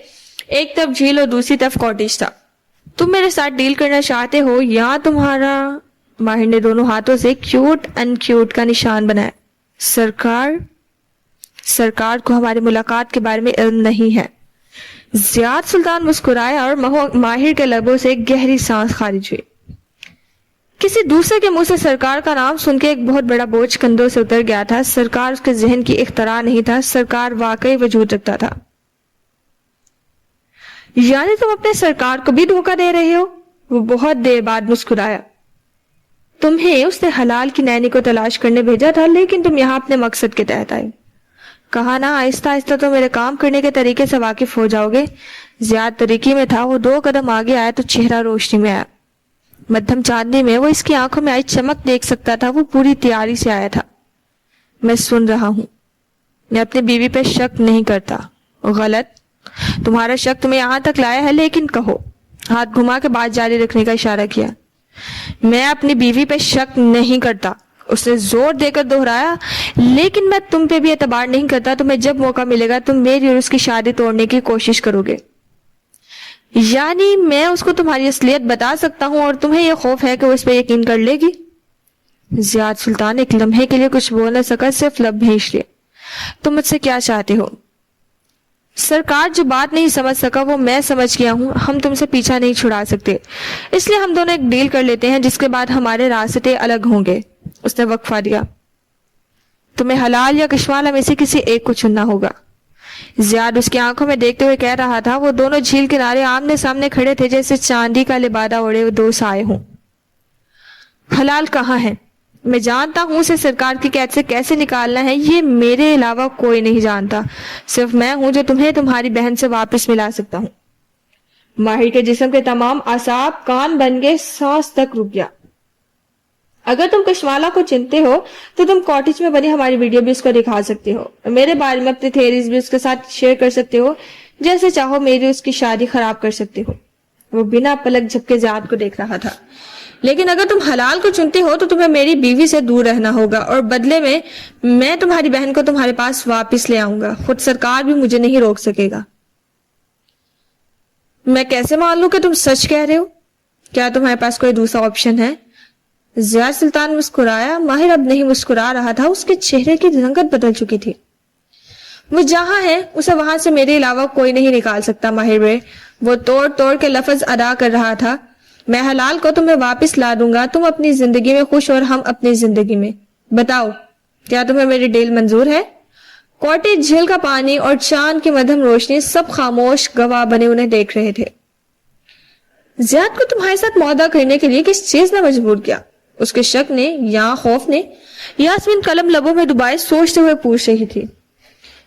ایک طرف جھیل اور دوسری طرف کاٹیج تھا. تم میرے ساتھ ڈیل کرنا چاہتے ہو یا تمہارا؟ ماہر نے دونوں ہاتھوں سے کیوٹ ان کیوٹ کا نشان بنایا. سرکار کو ہماری ملاقات کے بارے میں علم نہیں ہے. زیاد سلطان مسکرایا اور ماہر کے لبوں سے ایک گہری سانس خارج ہوئی. کسی دوسرے کے منہ سے سرکار کا نام سن کے ایک بہت بڑا بوجھ کندھوں سے اتر گیا تھا. سرکار اس کے ذہن کی اختراع نہیں تھا. سرکار واقعی وجود رکھتا تھا. یعنی تم اپنے سرکار کو بھی دھوکہ دے رہے ہو؟ وہ بہت دیر بعد مسکرایا. تمہیں اس نے حلال کی نینی کو تلاش کرنے بھیجا تھا, لیکن تم یہاں اپنے مقصد کے تحت آئے. کہا نا, آہستہ آہستہ تو میرے کام کرنے کے طریقے سے واقف ہو جاؤ گے. زیاد طریقے میں تھا. وہ 2 قدم آگے آیا تو چہرہ روشنی میں آیا. مدھم چاندنی میں وہ اس کی آنکھوں میں آئی چمک دیکھ سکتا تھا. وہ پوری تیاری سے آیا تھا. میں سن رہا ہوں. میں اپنی بیوی پہ شک نہیں کرتا. غلط. تمہارا شک تمہیں یہاں تک لایا ہے, لیکن کہو. ہاتھ گھما کے بات جاری رکھنے کا اشارہ کیا. میں اپنی بیوی پہ شک نہیں کرتا, اس نے زور دے کر دہرایا. لیکن میں تم پہ بھی اعتبار نہیں کرتا. تمہیں جب موقع ملے گا تم میری اور اس کی شادی توڑنے کی کوشش کرو گے. یعنی میں اس کو تمہاری اصلیت بتا سکتا ہوں اور تمہیں یہ خوف ہے کہ وہ اس پہ یقین کر لے گی؟ زیاد سلطان ایک لمحے کے لیے کچھ بول نہ سکا, صرف لب بھینچ لیے. تم مجھ سے کیا چاہتے ہو؟ سرکار جو بات نہیں سمجھ سکا وہ میں سمجھ گیا ہوں. ہم تم سے پیچھا نہیں چھڑا سکتے, اس لیے ہم دونوں ایک ڈیل کر لیتے ہیں جس کے بعد ہمارے راستے الگ ہوں گے. اس نے وقفہ دیا. تمہیں حلال یا کشمالہ میں سے کسی ایک کو چننا ہوگا. زیاد اس کی آنکھوں میں دیکھتے ہوئے کہہ رہا تھا. وہ دونوں جھیل کنارے آمنے سامنے کھڑے تھے جیسے چاندی کا لبادہ اوڑے 2 سائے ہوں. حلال کہاں ہے؟ میں جانتا ہوں اسے سرکار کی قید سے کیسے نکالنا ہے. یہ میرے علاوہ کوئی نہیں جانتا. صرف میں ہوں جو تمہیں تمہاری بہن سے واپس ملا سکتا ہوں. ماہر کے جسم کے تمام اعصاب کان بن گئے, سانس تک رک گیا. اگر تم کشمالہ کو چنتے ہو تو تم کاٹیج میں بنی ہماری ویڈیو بھی اس کو دکھا سکتے ہو. میرے بارے میں اپنی تھیریز بھی اس کے ساتھ شیئر کر سکتے ہو. جیسے چاہو میری اس کی شادی خراب کر سکتے ہو. وہ بنا پلک جھپکے زیاد کو دیکھ رہا تھا. لیکن اگر تم حلال کو چنتے ہو تو تمہیں میری بیوی سے دور رہنا ہوگا, اور بدلے میں تمہاری بہن کو تمہارے پاس واپس لے آؤں گا. خود سرکار بھی مجھے نہیں روک سکے گا. میں کیسے مان لوں کہ تم سچ کہہ رہے ہو؟ کیا تمہارے پاس کوئی دوسرا آپشن ہے؟ ضیاء سلطان مسکرایا۔ ماہر اب نہیں مسکرا رہا تھا، اس کے چہرے کی رنگت بدل چکی تھی۔ وہ جہاں ہے اسے وہاں سے میرے علاوہ کوئی نہیں نکال سکتا ماہر بھائی، وہ توڑ توڑ کے لفظ ادا کر رہا تھا۔ میں حلال کو تمہیں واپس لا دوں گا، تم اپنی زندگی میں خوش اور ہم اپنی زندگی میں۔ بتاؤ کیا تمہیں میری ڈیل منظور ہے؟ کاٹیج جھیل کا پانی اور چاند کی مدھم روشنی سب خاموش گواہ بنے انہیں دیکھ رہے تھے۔ زیاد کو تمہارے ساتھ معاہدہ کرنے کے لیے کس چیز نے مجبور کیا؟ اس کے شک نے یا خوف نے؟ یاسمین قلم لبوں میں دبائے سوچتے ہوئے پوچھ رہی تھی۔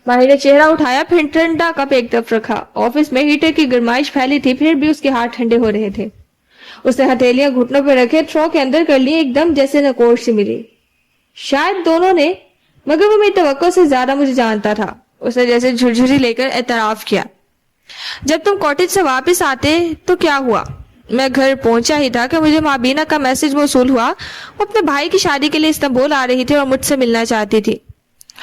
ماہر نے چہرہ اٹھایا، پھر ٹھنڈا کپ ایک طرف رکھا۔ آفس میں ہیٹر کی گرمائش پھیلی تھی، پھر بھی اس کے ہاتھ ٹھنڈے ہو رہے تھے۔ اس نے ہتھیلیاں گھٹنوں پہ رکھے، تھرو کے اندر کر لی، ایک دم جیسے نکوش سے ملی۔ شاید دونوں نے، مگر وہ میری توقع سے زیادہ مجھے جانتا تھا۔ اس نے جیسے جھرجھری لے کر اعتراف کیا۔ جب تم کاٹیج سے واپس آتے تو کیا ہوا؟ میں گھر پہنچا ہی تھا کہ مجھے مابینہ کا میسج موصول ہوا۔ وہ اپنے بھائی کی شادی کے لیے استنبول آ رہی تھی اور مجھ سے ملنا چاہتی تھی۔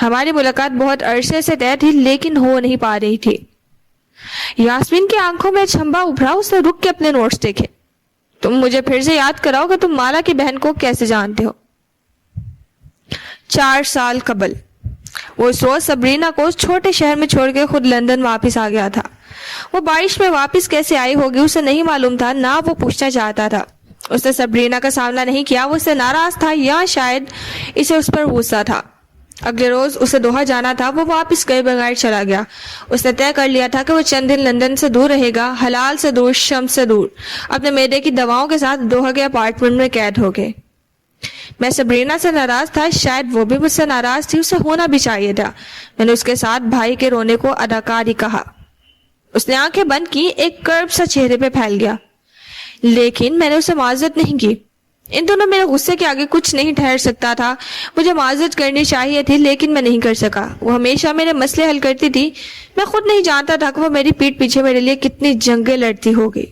ہماری ملاقات بہت عرصے سے طے تھی لیکن ہو نہیں پا رہی تھی۔ یاسمین کی آنکھوں میں چھمبا ابھرا، اس نے رک کے اپنے نوٹس دیکھے۔ تم مجھے پھر سے یاد کراؤ کہ تم مالا کی بہن کو کیسے جانتے ہو؟ 4 سال قبل وہ اس روز سبرینا کو اس چھوٹے شہر میں چھوڑ کے خود لندن واپس آ گیا تھا۔ وہ بارش میں واپس کیسے آئی ہوگی اسے نہیں معلوم تھا، نہ وہ پوچھنا چاہتا تھا۔ اس نے سبرینا کا سامنا نہیں کیا، وہ اس سے ناراض تھا یا شاید اسے اس پر غصہ تھا۔ اگلے روز اسے دوحہ جانا تھا، وہ واپس گئے بغیر چلا گیا۔ اس نے طے کر لیا تھا کہ وہ چند دن لندن سے دور رہے گا، حلال سے دور، شمس سے دور، اپنے میدے کی دواؤں کے ساتھ دوحہ کے اپارٹمنٹ میں قید ہو گئے۔ میں سبرینا سے ناراض تھا، شاید وہ بھی مجھ سے ناراض تھی، اسے ہونا بھی چاہیے تھا۔ میں نے اس کے ساتھ بھائی کے رونے کو اداکاری کہا۔ اس نے آنکھیں بند کی، ایک کرب سا چہرے پہ پھیل گیا۔ لیکن میں نے اسے معذرت نہیں کی۔ ان دونوں میرے غصے کے آگے کچھ نہیں ٹھہر سکتا تھا۔ مجھے معذرت کرنی چاہیے تھی لیکن میں نہیں کر سکا۔ وہ ہمیشہ میرے مسئلے حل کرتی تھی، میں خود نہیں جانتا تھا کہ وہ میری پیٹھ پیچھے میرے لیے کتنی جنگیں لڑتی ہوگی۔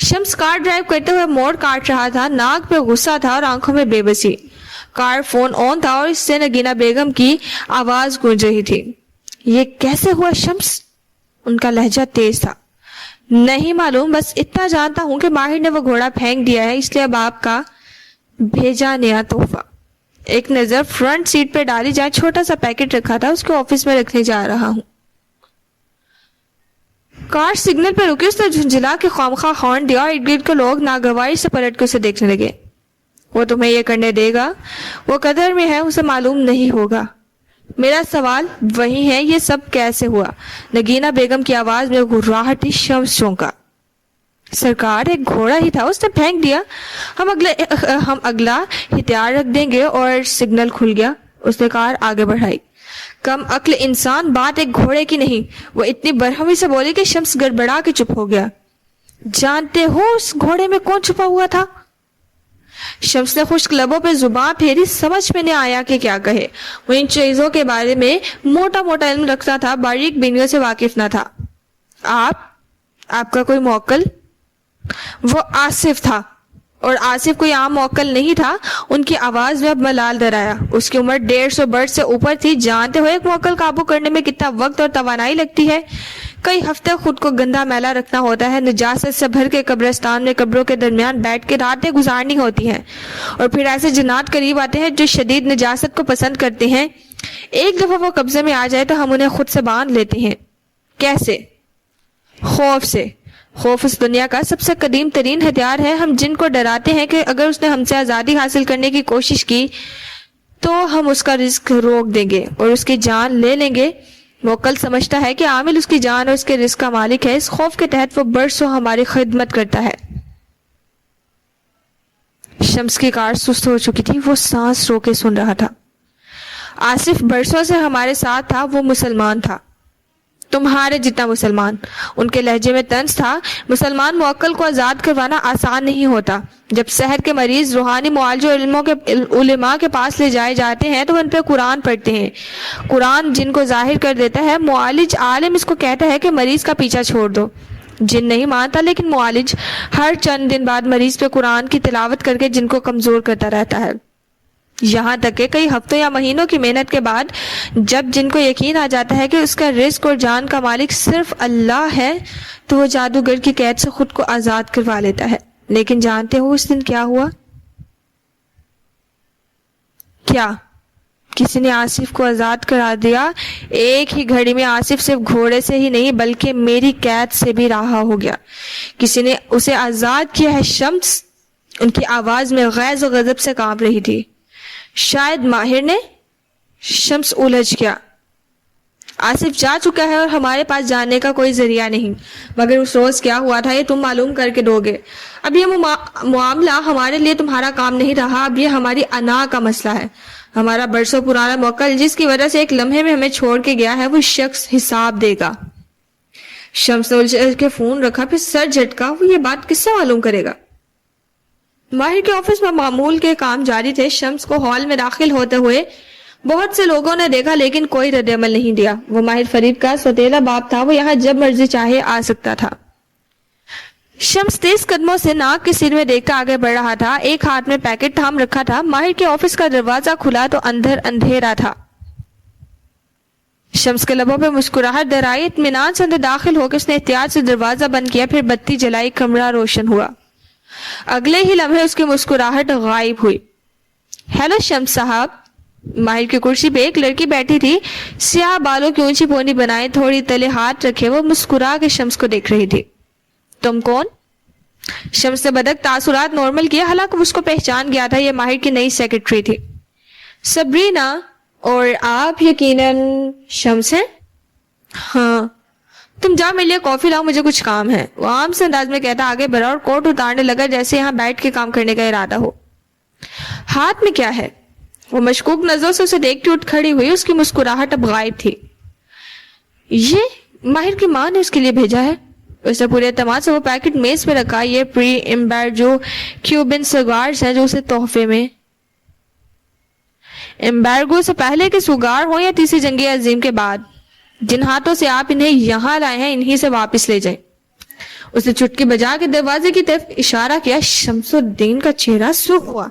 شمس کار ڈرائیو کرتے ہوئے موڑ کاٹ رہا تھا، ناک پہ غصہ تھا اور آنکھوں میں بے بسی۔ کار فون آن تھا اور اس سے نگینہ بیگم کی آواز گونج رہی تھی۔ یہ کیسے ہوا شمس؟ ان کا لہجہ تیز تھا۔ نہیں معلوم، بس اتنا جانتا ہوں کہ ماہر نے وہ گھوڑا پھینک دیا ہے، اس لیے اب آپ کا بھیجا نیا تحفہ۔ ایک نظر فرنٹ سیٹ پہ ڈالی جہاں چھوٹا سا پیکٹ رکھا تھا، اس کو آفس میں رکھنے جا رہا ہوں۔ کار سگنل پہ رکی، اس نے جھنجھلا کے خامخواہ ہارن دیا اور ارد گرد کے لوگ ناگواری سے پلٹ کے اسے دیکھنے لگے۔ وہ تمہیں یہ کرنے دے گا؟ وہ قدر میں ہے، اسے معلوم نہیں ہوگا۔ میرا سوال وہی ہے، یہ سب کیسے ہوا؟ نگینہ بیگم کی آواز میں گھراہٹ تھی۔ شمس چونکا۔ سرکار ایک گھوڑا ہی تھا، اس نے پھینک دیا، ہم اگلا ہتھیار رکھ دیں گے۔ اور سگنل کھل گیا۔ اس نے کار آگے بڑھائی۔ کم عقل انسان، بات ایک گھوڑے کی نہیں۔ وہ اتنی برہمی سے بولی کہ شمس گڑبڑا کے چپ ہو گیا۔ جانتے ہو اس گھوڑے میں کون چھپا ہوا تھا؟ شمس نے خشک لبوں پہ زباں پھیری، سمجھ میں نہیں آیا کہ کیا کہے۔ وہ ان چیزوں کے بارے میں موٹا موٹا علم رکھتا تھا، باریک بینیوں سے واقف نہ تھا۔ آپ کا کوئی موکل؟ وہ آصف تھا، اور آصف کوئی عام موکل نہیں تھا۔ ان کی آواز میں اب ملال در آیا۔ اس کی عمر 150 برس سے اوپر تھی۔ جانتے ہو ایک موکل قابو کرنے میں کتنا وقت اور توانائی لگتی ہے؟ کئی ہفتے خود کو گندا میلا رکھنا ہوتا ہے، نجاست سے بھر کے قبرستان میں قبروں کے درمیان بیٹھ کے راتیں گزارنی ہوتی ہیں، اور پھر ایسے جنات قریب آتے ہیں جو شدید نجاست کو پسند کرتے ہیں۔ ایک دفعہ وہ قبضے میں آ جائے تو ہم انہیں خود سے باندھ لیتے ہیں۔ کیسے؟ خوف سے۔ خوف اس دنیا کا سب سے قدیم ترین ہتھیار ہے۔ ہم جن کو ڈراتے ہیں کہ اگر اس نے ہم سے آزادی حاصل کرنے کی کوشش کی تو ہم اس کا رزق روک دیں گے اور اس کی جان لے لیں گے۔ موکل سمجھتا ہے کہ عامل اس کی جان اور اس کے رزق کا مالک ہے۔ اس خوف کے تحت وہ برسوں ہماری خدمت کرتا ہے۔ شمس کی کار سست ہو چکی تھی، وہ سانس رو کے سن رہا تھا۔ آصف برسوں سے ہمارے ساتھ تھا، وہ مسلمان تھا، تمہارے جتنا مسلمان۔ ان کے لہجے میں طنز تھا۔ مسلمان موکل کو آزاد کروانا آسان نہیں ہوتا۔ جب شہر کے مریض روحانی معالجوں علماء کے پاس لے جائے جاتے ہیں تو ان پہ قرآن پڑھتے ہیں۔ قرآن جن کو ظاہر کر دیتا ہے، معالج عالم اس کو کہتا ہے کہ مریض کا پیچھا چھوڑ دو۔ جن نہیں مانتا، لیکن معالج ہر چند دن بعد مریض پہ قرآن کی تلاوت کر کے جن کو کمزور کرتا رہتا ہے۔ یہاں تک کہ کئی ہفتوں یا مہینوں کی محنت کے بعد جب جن کو یقین آ جاتا ہے کہ اس کا رزق اور جان کا مالک صرف اللہ ہے تو وہ جادوگر کی قید سے خود کو آزاد کروا لیتا ہے. لیکن جانتے ہو اس دن کیا ہوا؟ کیا کسی نے آصف کو آزاد کرا دیا. ایک ہی گھڑی میں آصف صرف گھوڑے سے ہی نہیں بلکہ میری قید سے بھی رہا ہو گیا. کسی نے اسے آزاد کیا ہے. شمس، ان کی آواز میں غیظ و غضب سے کانپ رہی تھی. شاید ماہر نے. شمس الجھ گیا. آصف جا چکا ہے اور ہمارے پاس جانے کا کوئی ذریعہ نہیں. مگر اس روز کیا ہوا تھا یہ تم معلوم کر کے دو گے. اب یہ معاملہ ہمارے لیے تمہارا کام نہیں رہا. اب یہ ہماری انا کا مسئلہ ہے. ہمارا برسوں پرانا موکل جس کی وجہ سے ایک لمحے میں ہمیں چھوڑ کے گیا ہے وہ شخص حساب دے گا. شمس نے الجھ کے فون رکھا، پھر سر جھٹکا. وہ یہ بات کس سے معلوم کرے گا؟ ماہر کے آفس میں معمول کے کام جاری تھے. شمس کو ہال میں داخل ہوتے ہوئے بہت سے لوگوں نے دیکھا لیکن کوئی رد عمل نہیں دیا. وہ ماہر فرید کا سوتیلا باپ تھا. وہ یہاں جب مرضی چاہے آ سکتا تھا. شمس تیز قدموں سے ناک کے سر میں دیکھتا آگے بڑھ رہا تھا. ایک ہاتھ میں پیکٹ تھام رکھا تھا. ماہر کے آفس کا دروازہ کھلا تو اندر اندھیرا تھا. شمس کے لبوں پہ مسکراہٹ درائی. اطمینان سے اندر داخل ہو کے اس نے احتیاط سے دروازہ بند کیا، پھر بتی جلائی. کمرہ روشن ہوا. اگلے ہی لمحے اس کی مسکراہٹ غائب ہوئی. ہیلو شمس صاحب. ماہر کی کرسی پہ ایک لڑکی بیٹھی تھی. سیاہ بالوں کی اونچی پونی بنائے، تھوڑی تلے ہاتھ رکھے، وہ مسکرا کے شمس کو دیکھ رہی تھی. تم کون؟ شمس نے بدک تاثرات نارمل کیا. حالانکہ اس کو پہچان گیا تھا، یہ ماہر کی نئی سیکرٹری تھی. سبرینا. اور آپ یقیناً شمس ہیں؟ ہاں. تم جا میرے لیے کافی لاؤ، مجھے کچھ کام ہے. وہ عام سے انداز میں کہتا آگے بڑھا اور کوٹ اتارنے لگا جیسے یہاں بیٹھ کے کام کرنے کا ارادہ ہو. ہاتھ میں کیا ہے؟ وہ مشکوک نظروں سے اسے دیکھتی اٹھ کھڑی ہوئی. اس کی مسکراہٹ اب غائب تھی. یہ ماہر کی ماں نے اس کے لیے بھیجا ہے. اس نے پورے اعتماد سے وہ پیکٹ میز پہ رکھا. یہ پری امبیر جو کیوبن سگارز ہیں جو اسے تحفے میں. امبیرگو سے پہلے کے سگار ہوں یا تیسری جنگ عظیم کے بعد، جن ہاتھوں سے آپ انہیں یہاں لائے ہیں انہی سے واپس لے جائیں. اس نے چٹکی بجا کے دروازے کی طرف اشارہ کیا. شمس الدین کا چہرہ سرخ ہوا.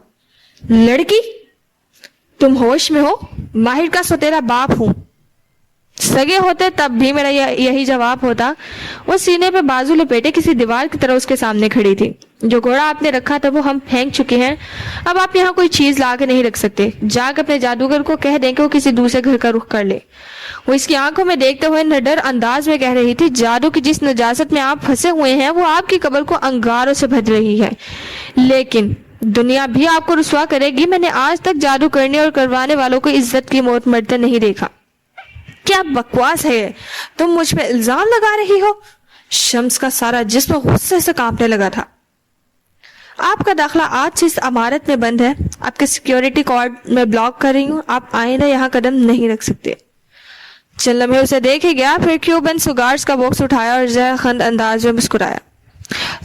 لڑکی، تم ہوش میں ہو؟ ماہر کا سوتیلا باپ ہوں. سگے ہوتے تب بھی میرا یہی جواب ہوتا. وہ سینے پہ بازو لپیٹے کسی دیوار کی طرح اس کے سامنے کھڑی تھی. جو گھوڑا آپ نے رکھا تھا وہ ہم پھینک چکے ہیں. اب آپ یہاں کوئی چیز لا کے نہیں رکھ سکتے. جا کے اپنے جادوگر کو کہہ دیں کہ وہ کسی دوسرے گھر کا رخ کر لے. وہ اس کی آنکھوں میں دیکھتے ہوئے نڈر انداز میں کہہ رہی تھی، جادو کی جس نجاست میں آپ پھنسے ہوئے ہیں وہ آپ کی قبر کو انگاروں سے بھر رہی ہے، لیکن دنیا بھی آپ کو رسوا کرے گی. میں نے آج تک جادو کرنے اور کروانے والوں کو عزت کی موت مرتے نہیں دیکھا. کیا بکواس ہے؟ تم مجھ پہ الزام لگا رہی ہو؟ شمس کا سارا جسم غصے سے کانپنے لگا تھا. آپ کا داخلہ آج سے اس عمارت میں بند ہے. آپ کے سیکیورٹی کارڈ میں بلاک کر رہی ہوں. آپ آئندہ یہاں قدم نہیں رکھ سکتے. چند لمحے اسے دیکھے گیا، پھر کیوبن سگارز کا باکس اٹھایا اور زہر خند انداز میں مسکرایا.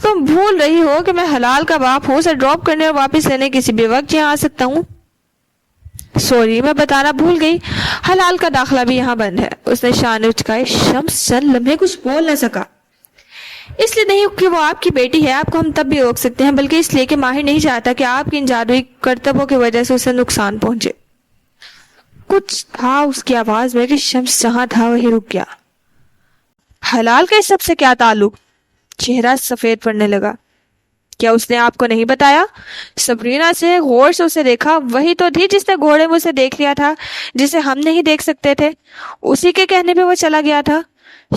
تم بھول رہی ہو کہ میں حلال کا باپ ہوں. اسے ڈراپ کرنے اور واپس لینے کسی بھی وقت یہاں آ سکتا ہوں. سوری، میں بتانا بھول گئی. حلال کا داخلہ بھی یہاں بند ہے. اس نے شانے اچکائے. شمس چند لمحے کچھ بول نہ سکا. اس لیے نہیں کہ وہ آپ کی بیٹی ہے. آپ کو ہم تب بھی روک سکتے ہیں، بلکہ اس لیے کہ ماہر نہیں چاہتا کہ آپ کی ان جادوئی کرتبوں کی وجہ سے اسے نقصان پہنچے. کچھ تھا اس کی آواز میں کہ شمس جہاں تھا وہی رک گیا. حلال کا اس سب سے کیا تعلق؟ چہرہ سفید پڑنے لگا. کیا اس نے آپ کو نہیں بتایا؟ سبرینا سے غور سے اسے دیکھا. وہی تو تھی جس نے گھوڑے میں اسے دیکھ لیا تھا، جسے ہم نہیں دیکھ سکتے تھے. اسی کے کہنے پہ وہ چلا گیا تھا.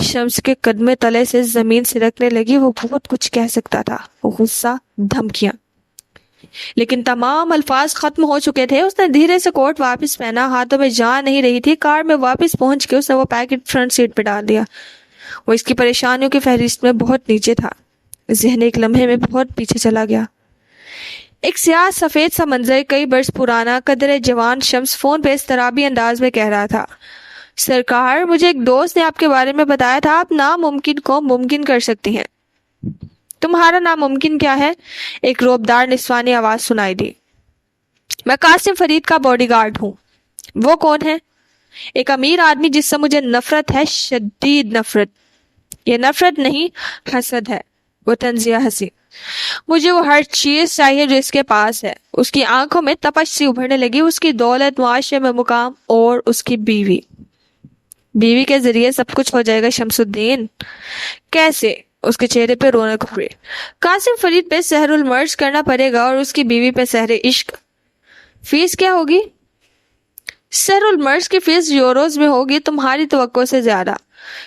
شمس کے قدمے تلے سے زمین سرکنے لگی. وہ بہت کچھ کہہ سکتا تھا، غصہ، دھمکیاں، لیکن تمام الفاظ ختم ہو چکے تھے. اس نے دھیرے سے کوٹ واپس پہنا. ہاتھوں میں جان نہیں رہی تھی. کار میں واپس پہنچ کے اس نے وہ پیکٹ فرنٹ سیٹ پہ ڈال دیا. وہ اس کی پریشانیوں کی فہرست میں بہت نیچے تھا. ذہن ایک لمحے میں بہت پیچھے چلا گیا. ایک سیاہ سفید سا منظر، کئی برس پرانا. قدرے جوان شمس فون پہ اضطرابی انداز میں کہہ رہا تھا، سرکار، مجھے ایک دوست نے آپ کے بارے میں بتایا تھا. آپ ناممکن کو ممکن کر سکتی ہیں. تمہارا ناممکن کیا ہے؟ ایک روبدار نسوانی آواز سنائی دی. میں قاسم فرید کا باڈی گارڈ ہوں. وہ کون ہے؟ ایک امیر آدمی جس سے مجھے نفرت ہے، شدید نفرت. یہ نفرت نہیں، حسد ہے. وہ طنزیہ ہنسی. مجھے وہ ہر چیز چاہیے جو اس کے پاس ہے۔ اس کی آنکھوں میں تپش سی ابھرنے لگی۔ اس کی دولت، معاشرے میں مقام اور اس کی بیوی۔ بیوی کے ذریعے سب کچھ ہو جائے گا شمس الدین؟ کیسے؟ اس کے چہرے پہ رونق ابھری۔ قاسم فرید پہ سحر المرض کرنا پڑے گا اور اس کی بیوی پہ سحر عشق۔ فیس کیا ہوگی؟ سحر المرض کی فیس یوروز میں ہوگی، تمہاری توقع سے زیادہ،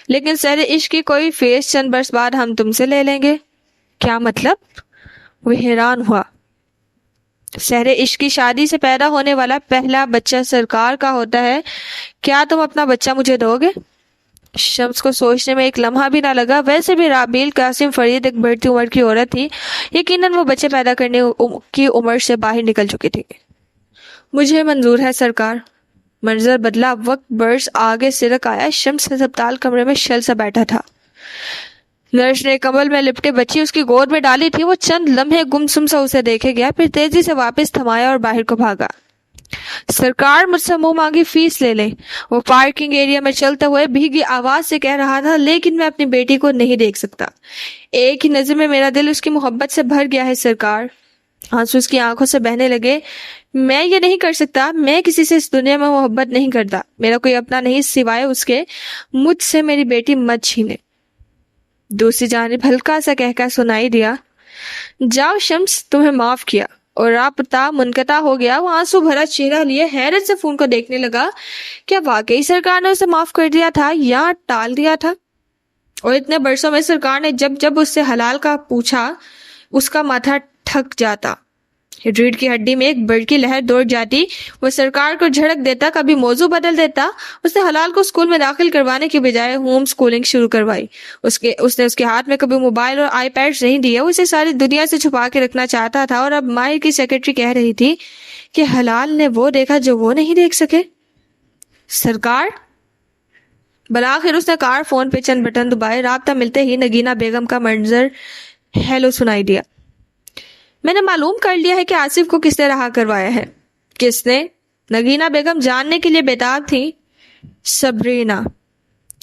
لیکن سحر عشق کی کوئی فیس چند برس بعد ہم تم سے لے لیں گے۔ کیا مطلب؟ وہ حیران ہوا۔ سحر عشق کی شادی سے پیدا ہونے والا پہلا بچہ سرکار کا ہوتا ہے، کیا تم اپنا بچہ مجھے دو گے؟ شمس کو سوچنے میں ایک لمحہ بھی نہ لگا۔ ویسے بھی رابیل قاسم فرید ایک بڑھتی عمر کی عورت تھی، یقیناً وہ بچے پیدا کرنے کی عمر سے باہر نکل چکی تھی۔ مجھے منظور ہے سرکار۔ منظر بدلا، وقت برس آگے سرک آیا۔ شمس ہسپتال کمرے میں شل سا بیٹھا تھا۔ نرس نے کمبل میں لپٹے بچی اس کی گود میں ڈالی تھی۔ وہ چند لمحے گمسم سا اسے دیکھے گیا، پھر تیزی سے واپس تھمایا اور باہر کو بھاگا۔ سرکار مجھ سے منہ مانگی فیس لے لیں، وہ پارکنگ ایریا میں چلتے ہوئے بھیگی آواز سے کہہ رہا تھا، لیکن میں اپنی بیٹی کو نہیں دیکھ سکتا۔ ایک ہی نظر میں میرا دل اس کی محبت سے بھر گیا ہے سرکار۔ آنسو اس کی آنکھوں سے بہنے لگے۔ میں یہ نہیں کر سکتا، میں کسی سے اس دنیا میں محبت نہیں کرتا، میرا کوئی اپنا نہیں سوائے اس کے، مجھ سے میری بیٹی مت چھینے۔ دوسری جانب ہلکا سا کہکا سنائی دیا، جاؤ شمس، تمہیں معاف کیا، اور رابطہ منقطع ہو گیا۔ وہ آنسو بھرا چہرہ لیے حیرت سے فون کو دیکھنے لگا۔ کیا واقعی سرکار نے اسے معاف کر دیا تھا یا ٹال دیا تھا؟ اور اتنے برسوں میں سرکار نے جب جب اس سے حلال کا پوچھا اس کا ماتھا ٹھک جاتا، ریڑھ کی ہڈی میں ایک برقی لہر دوڑ جاتی۔ وہ سرکار کو جھڑک دیتا، کبھی موضوع بدل دیتا۔ اس نے حلال کو اسکول میں داخل کروانے کی بجائے ہوم سکولنگ شروع کروائی۔ اس نے اس کے ہاتھ میں کبھی موبائل اور آئی پیڈ نہیں دیے۔ وہ اسے ساری دنیا سے چھپا کے رکھنا چاہتا تھا، اور اب ماہر کی سیکرٹری کہہ رہی تھی کہ حلال نے وہ دیکھا جو وہ نہیں دیکھ سکے۔ سرکار! بالآخر اس نے کار فون پہ چند بٹن دبائے۔ رابطہ ملتے ہی نگینہ بیگم کا منظر ہیلو سنائی دیا۔ میں نے معلوم کر لیا ہے کہ آصف کو کس نے رہا کروایا ہے۔ کس نے؟ نگینہ بیگم جاننے کے لیے بےتاب تھی۔ سبرینا۔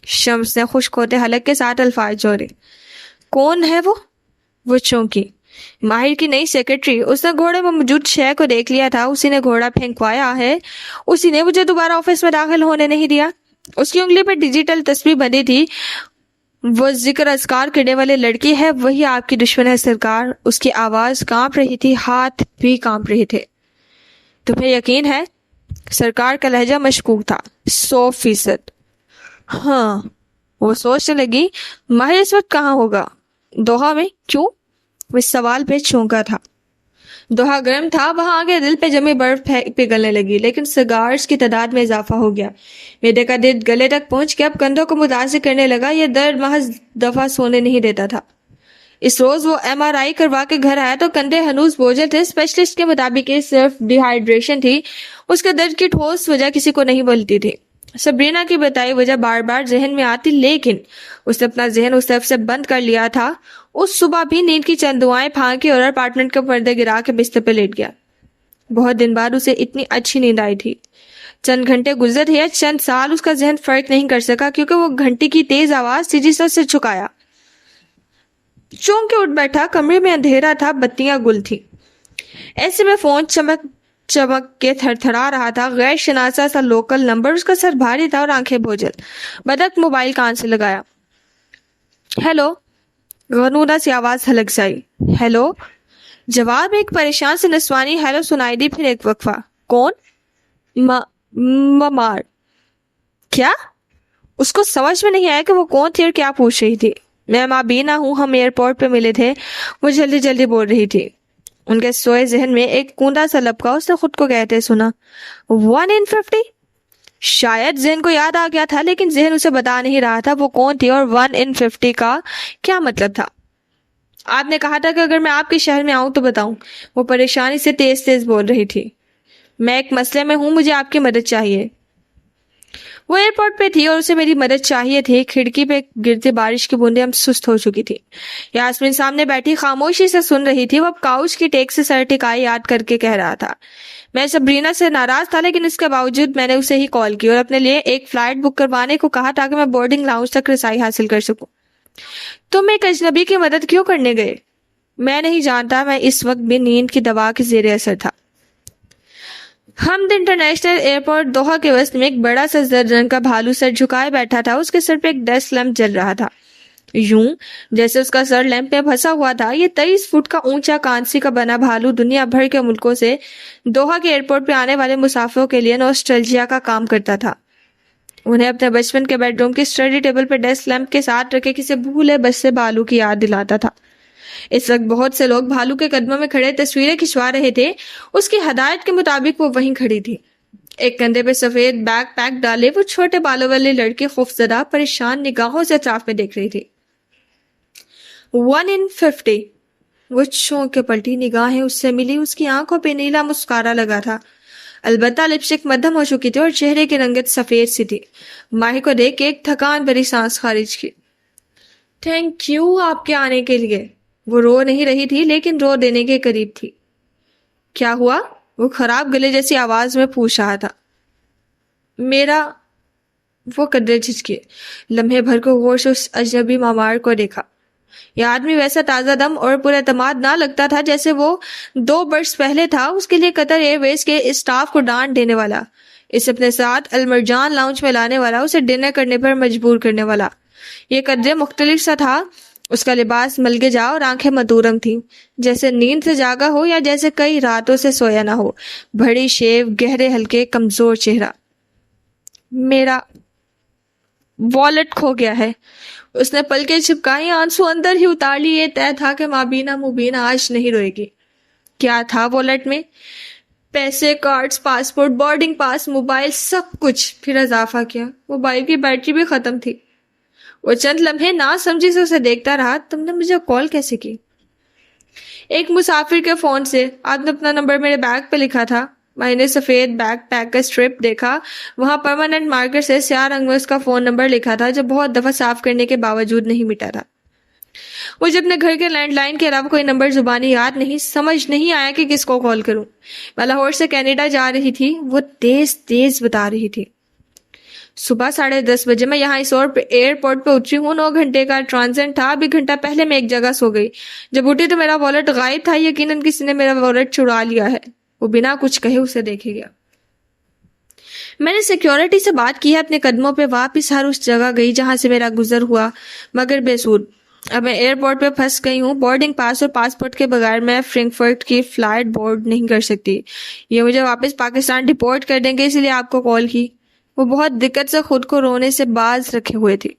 شمس نے خشک ہوتے حلق کے ساتھ الفاظ جوڑے۔ کون ہے وہ؟ وہ چونکی، ماہر کی نئی سیکرٹری۔ اس نے گھوڑے میں موجود شے کو دیکھ لیا تھا، اسی نے گھوڑا پھینکوایا ہے، اسی نے مجھے دوبارہ آفس میں داخل ہونے نہیں دیا۔ اس کی انگلی پر ڈیجیٹل تسبیح بندھی تھی۔ وہ ذکر اذکار کرنے والی لڑکی ہے، وہی آپ کی دشمن ہے سرکار۔ اس کی آواز کانپ رہی تھی، ہاتھ بھی کانپ رہے تھے۔ تمہیں یقین ہے؟ سرکار کا لہجہ مشکوک تھا۔ 100%۔ ہاں۔ وہ سوچنے لگی، ماہر اس وقت کہاں ہوگا؟ دوحہ میں؟ کیوں؟ وہ اس سوال پہ چونکا تھا۔ دوحہ گرم تھا، وہاں آگے دل پہ جمی برف پگھلنے لگی، لیکن سگارز کی تعداد میں اضافہ ہو گیا۔ میدے کا درد گلے تک پہنچ کے اب کندھوں کو متاثر کرنے لگا۔ یہ درد محض دفعہ سونے نہیں دیتا تھا۔ اس روز وہ MRI کروا کے گھر آیا تو کندھے ہنوز بوجھل تھے۔ اسپیشلسٹ کے مطابق یہ صرف ڈی ہائیڈریشن تھی۔ اس کے درد کی ٹھوس وجہ کسی کو نہیں بولتی تھی۔ سبرینا کی بتائی وجہ بار بار ذہن میں آتی، لیکن اس نے اپنا ذہن اس طرف سے بند کر لیا تھا۔ اس صبح بھی نیند کی چند دعائیں پھانکی اور اپارٹمنٹ کے پردے گرا کے بستر پہ لیٹ گیا۔ بہت دن بعد اسے اتنی اچھی نیند آئی تھی۔ چند گھنٹے گزر یا چند سال اس کا ذہن فرق نہیں کر سکا، کیونکہ وہ گھنٹی کی تیز آواز تھی جس نے اسے جھکایا۔ چونک کے اٹھ بیٹھا۔ کمرے میں اندھیرا تھا، بتیاں گل تھی۔ ایسے میں فون چمک کے تھر تھرا رہا تھا۔ غیر شناسا سا لوکل نمبر۔ اس کا سر بھاری تھا اور آنکھیں بوجھل۔ بدک موبائل کان سے لگایا۔ ہیلو۔ غنودہ سی آواز حلق سے آئی۔ ہیلو۔ جواب ایک پریشان سے نسوانی ہیلو سنائی دی، پھر ایک وقفہ۔ کون؟ ممار۔ کیا؟ اس کو سمجھ میں نہیں آیا کہ وہ کون تھی اور کیا پوچھ رہی تھی۔ میں مابینا ہوں، ہم ایئرپورٹ پہ ملے تھے، وہ جلدی جلدی بول رہی تھی۔ ان کے سوئے ذہن میں ایک کوندا سا لپکا۔ اس نے خود کو کہتے سنا، 1 in 50؟ شاید ذہن کو یاد آ گیا تھا، لیکن ذہن اسے بتا نہیں رہا تھا وہ کون تھی اور 1 in 50 کا کیا مطلب تھا۔ آپ نے کہا تھا کہ اگر میں آپ کے شہر میں آؤں تو بتاؤں، وہ پریشانی سے تیز تیز بول رہی تھی۔ میں ایک مسئلے میں ہوں، مجھے آپ کی مدد چاہیے۔ وہ ایئرپورٹ پہ تھی اور اسے میری مدد چاہیے تھی۔ کھڑکی پہ گرتی بارش کی بوندیں اب سست ہو چکی تھی۔ یاسمین سامنے بیٹھی خاموشی سے سن رہی تھی۔ وہ اب کاؤچ کی ٹیک سے سر ٹکائے یاد کر کے کہہ رہا تھا، میں سبرینا سے ناراض تھا، لیکن اس کے باوجود میں نے اسے ہی کال کی اور اپنے لیے ایک فلائٹ بک کروانے کو کہا تاکہ میں بورڈنگ لاؤنج تک رسائی حاصل کر سکوں۔ تم ایک اجنبی کی مدد کیوں کرنے گئے؟ میں نہیں جانتا، میں اس وقت بھی نیند کی دوا کے زیر اثر تھا۔ حمد انٹرنیشنل ایئرپورٹ دوحہ کے وسط میں ایک بڑا سا زرد رنگ کا بھالو سر جھکائے بیٹھا تھا۔ اس کے سر پہ ایک ڈیسک لیمپ جل رہا تھا، یوں جیسے اس کا سر لیمپ میں پھنسا ہوا تھا۔ یہ 23 فٹ کا اونچا کانسی کا بنا بھالو دنیا بھر کے ملکوں سے دوحہ کے ایئرپورٹ پہ آنے والے مسافروں کے لیے نوسٹلجیا کا کام کرتا تھا۔ انہیں اپنے بچپن کے بیڈ روم کی اسٹڈی ٹیبل پر ڈیسک لیمپ کے ساتھ رکھے کسی بھولے بسے بھالو کی یاد دلاتا تھا۔ اس وقت بہت سے لوگ بھالو کے قدموں میں کھڑے تصویریں کھنچوا رہے تھے۔ اس کی ہدایت کے مطابق وہ وہیں کھڑی تھی، ایک کندھے پہ سفید بیک پیک ڈالے۔ وہ چھوٹے بالوں والی لڑکی خوفزدہ پریشان نگاہوں سے اطراف میں دیکھ رہی تھی۔ 1 in 50۔ وہ چونک کے پلٹی، نگاہیں اس سے ملی۔ اس کی آنکھوں پہ نیلا مسکارا لگا تھا، البتہ لپسٹک مدھم ہو چکی تھی اور چہرے کی رنگت سفید سی تھی۔ ماہی کو دیکھ کے ایک تھکان بھری سانس خارج کی۔ تھینک یو آپ کے آنے کے لیے۔ وہ رو نہیں رہی تھی لیکن رو دینے کے قریب تھی۔ کیا ہوا؟ وہ خراب گلے جیسی آواز میں پوچھ رہا تھا۔ میرا، وہ قدرے جھجکے، لمحے بھر کو غور سے اس اجنبی معمار کو دیکھا۔ یہ آدمی ویسا تازہ دم اور پر اعتماد نہ لگتا تھا جیسے وہ 2 برس پہلے تھا۔ اس کے لیے قطر ایئر ویز کے اسٹاف کو ڈانٹ دینے والا، اسے اپنے ساتھ المرجان لاؤنج میں لانے والا، اسے ڈنر کرنے پر مجبور کرنے والا۔ یہ قدرے مختلف سا تھا۔ اس کا لباس ملگے جا اور آنکھیں مدورم تھیں، جیسے نیند سے جاگا ہو یا جیسے کئی راتوں سے سویا نہ ہو۔ بڑی شیو، گہرے ہلکے، کمزور چہرہ۔ میرا والٹ کھو گیا ہے۔ اس نے پلکیں چپکائی، آنسو اندر ہی اتار لی۔ یہ طے تھا کہ مابینہ مبینہ آج نہیں روئے گی۔ کیا تھا والٹ میں؟ پیسے، cards, passport, boarding pass, mobile, سب کچھ۔ پھر اضافہ کیا، موبائل کی بیٹری بھی ختم تھی۔ وہ چند لمحے نہ سمجھی سے اسے دیکھتا رہا۔ تم نے مجھے کال کیسے کی؟ ایک مسافر کے فون سے۔ آپ نے اپنا نمبر میرے بیگ پہ لکھا تھا۔ میں نے سفید بیک پیک کا اسٹرپ دیکھا، وہاں پرماننٹ مارکر سے سیاہ رنگ میں اس کا فون نمبر لکھا تھا جو بہت دفعہ صاف کرنے کے باوجود نہیں مٹا تھا۔ مجھے اپنے گھر کے لینڈ لائن کے علاوہ کوئی نمبر زبانی یاد نہیں، سمجھ نہیں آیا کہ کس کو کال کروں۔ میں لاہور سے کینیڈا جا رہی تھی، وہ تیز تیز بتا رہی تھی۔ صبح 10:30 بجے میں یہاں اس ایئرپورٹ پہ اتری ہوں۔ 9 گھنٹے کا ٹرانزٹ تھا۔ ابھی گھنٹہ پہلے میں ایک جگہ سو گئی۔ جب اٹھی تو میرا والٹ غائب تھا۔ یقیناً کسی نے میرا والٹ چرا لیا ہے۔ وہ بنا کچھ کہے اسے دیکھے گیا۔ میں نے سیکیورٹی سے بات کی ہے، اپنے قدموں پہ واپس ہر اس جگہ گئی جہاں سے میرا گزر ہوا، مگر بے سود۔ اب میں ایئرپورٹ پہ پھنس گئی ہوں۔ بورڈنگ پاس اور پاسپورٹ کے بغیر میں فرینکفرٹ کی فلائٹ بورڈ نہیں کر سکتی۔ یہ مجھے واپس پاکستان ڈپورٹ کر دیں گے، اس لیے آپ کو کال کی۔ وہ بہت دقت سے خود کو رونے سے باز رکھے ہوئے تھی۔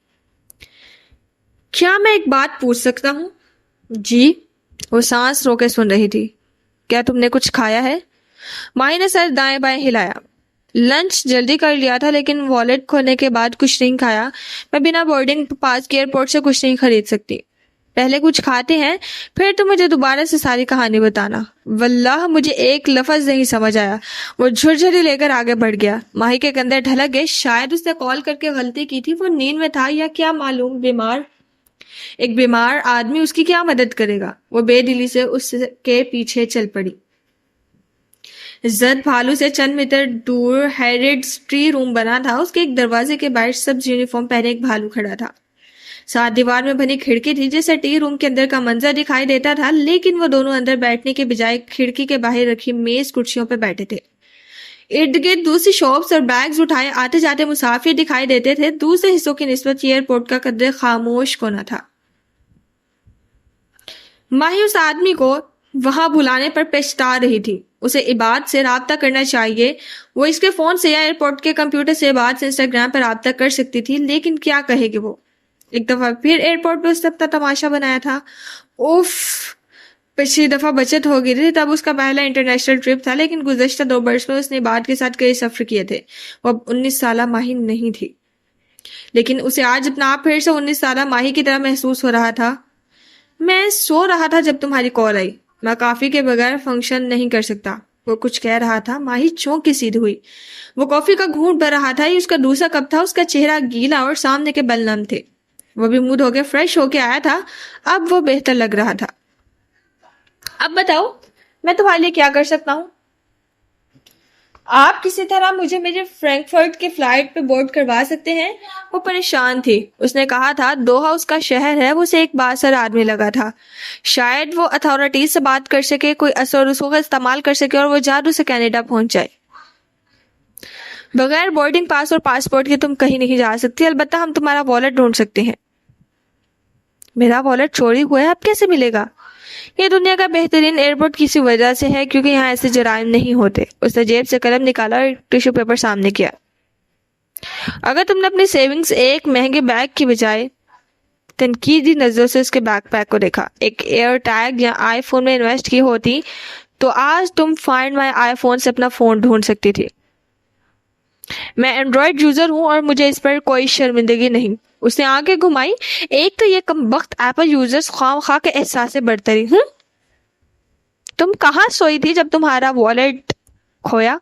کیا میں ایک بات پوچھ سکتا ہوں؟ جی۔ وہ سانس رو کے سن رہی تھی۔ کیا تم نے کچھ کھایا ہے؟ ماہی نے سر دائیں بائیں ہلایا۔ لنچ جلدی کر لیا تھا لیکن والٹ کھونے کے بعد کچھ نہیں کھایا۔ میں بنا بورڈنگ پاس کے ایئرپورٹ سے کچھ نہیں خرید سکتی۔ پہلے کچھ کھاتے ہیں، پھر تو مجھے دوبارہ سے ساری کہانی بتانا۔ واللہ مجھے ایک لفظ نہیں سمجھ آیا۔ وہ جھرجھری لے کر آگے بڑھ گیا۔ ماہی کے کندھے ڈھلک گئے۔ شاید اس نے کال کر کے غلطی کی تھی، وہ نیند میں تھا یا کیا معلوم۔ ایک بیمار آدمی اس کی کیا مدد کرے گا؟ وہ بے دلی سے اس کے پیچھے چل پڑی۔ زد بھالو سے چند میٹر دور ہیریڈز ٹری روم بنا تھا۔ اس کے ایک دروازے کے باہر سبز یونیفارم پہنے ایک بھالو کھڑا تھا۔ ساتھ دیوار میں بنی کھڑکی تھی جسے ٹی روم کے اندر کا منظر دکھائی دیتا تھا، لیکن وہ دونوں اندر بیٹھنے کے بجائے کھڑکی کے باہر رکھی میز کرسیوں پہ بیٹھے تھے۔ ارد گرد دوسری شاپس اور بیگز اٹھائے آتے جاتے مسافر دکھائی دیتے تھے۔ دوسرے حصوں کی نسبت ایئرپورٹ کا قدر خاموش کونا تھا۔ ماہی اس آدمی کو وہاں بلانے پر پچھتا رہی تھی۔ اسے عباد سے رابطہ کرنا چاہیے، وہ اس کے فون سے یا ایئرپورٹ کے کمپیوٹر سے عباد سے انسٹاگرام پر رابطہ کر سکتی تھی، لیکن کیا کہے گی وہ؟ ایک دفعہ پھر ایئرپورٹ پہ اس نے اپنا تماشا بنایا تھا۔ اوف، پچھلی دفعہ بچت ہو گئی تھی، تب اس کا پہلا انٹرنیشنل ٹرپ تھا، لیکن گزشتہ 2 برس میں اس نے عباد کے ساتھ کئی سفر کیے تھے۔ وہ اب 19 سالہ ماہی نہیں تھی، لیکن اسے آج اپنا آپ پھر سے 19 سالہ ماہی کی طرح محسوس ہو رہا تھا۔ میں سو رہا تھا جب تمہاری کال آئی، میں کافی کے بغیر فنکشن نہیں کر سکتا۔ وہ کچھ کہہ رہا تھا۔ ماہی چونک کے سیدھ ہوئی۔ وہ کافی کا گھونٹ بھر رہا تھا، یہ اس کا دوسرا کپ تھا۔ اس کا چہرہ گیلا اور سامنے کے بل نم تھے۔ وہ بھی منہ دھو کے فریش ہو کے آیا تھا، اب وہ بہتر لگ رہا تھا۔ اب بتاؤ میں تمہارے لیے کیا کر سکتا ہوں؟ آپ کسی طرح مجھے میرے فرینکفرٹ کی فلائٹ پہ بورڈ کروا سکتے ہیں؟ وہ پریشان تھی. اس نے کہا تھا دوحہ اس کا شہر ہے. وہ اسے ایک بااثر آدمی لگا تھا. شاید وہ اتھارٹیز سے بات کر سکے, کوئی اثر و رسوخ استعمال کر سکے اور وہ جادو سے کینیڈا پہنچ جائے. بغیر بورڈنگ پاس اور پاسپورٹ کے تم کہیں نہیں جا سکتی, البتہ ہم تمہارا والیٹ ڈھونڈ سکتے ہیں. میرا والیٹ چوری ہوا ہے, اب کیسے ملے گا؟ یہ دنیا کا بہترین ایئرپورٹ کسی وجہ سے ہے کیونکہ یہاں ایسے جرائم نہیں ہوتے. اس نے جیب سے قلم نکالا اور ٹیشو پیپر سامنے کیا. اگر تم نے اپنی سیونگز ایک مہنگے بیگ کی بجائے تنقیدی نظروں سے اس کے بیک پیک کو دیکھا, ایک ایئر ٹیگ یا آئی فون میں انویسٹ کی ہوتی تو آج تم فائنڈ مائی آئی فون سے اپنا فون ڈھونڈ سکتی تھی. میں اینڈرائڈ یوزر ہوں اور مجھے اس پر کوئی شرمندگی نہیں. اس نے آنکھیں گھمائی. ایک تو یہ کمبخت ایپل یوزرز خواہ خواہ کے احساس سے برتری. تم کہاں سوئی تھی جب تمہارا والیٹ کھویا؟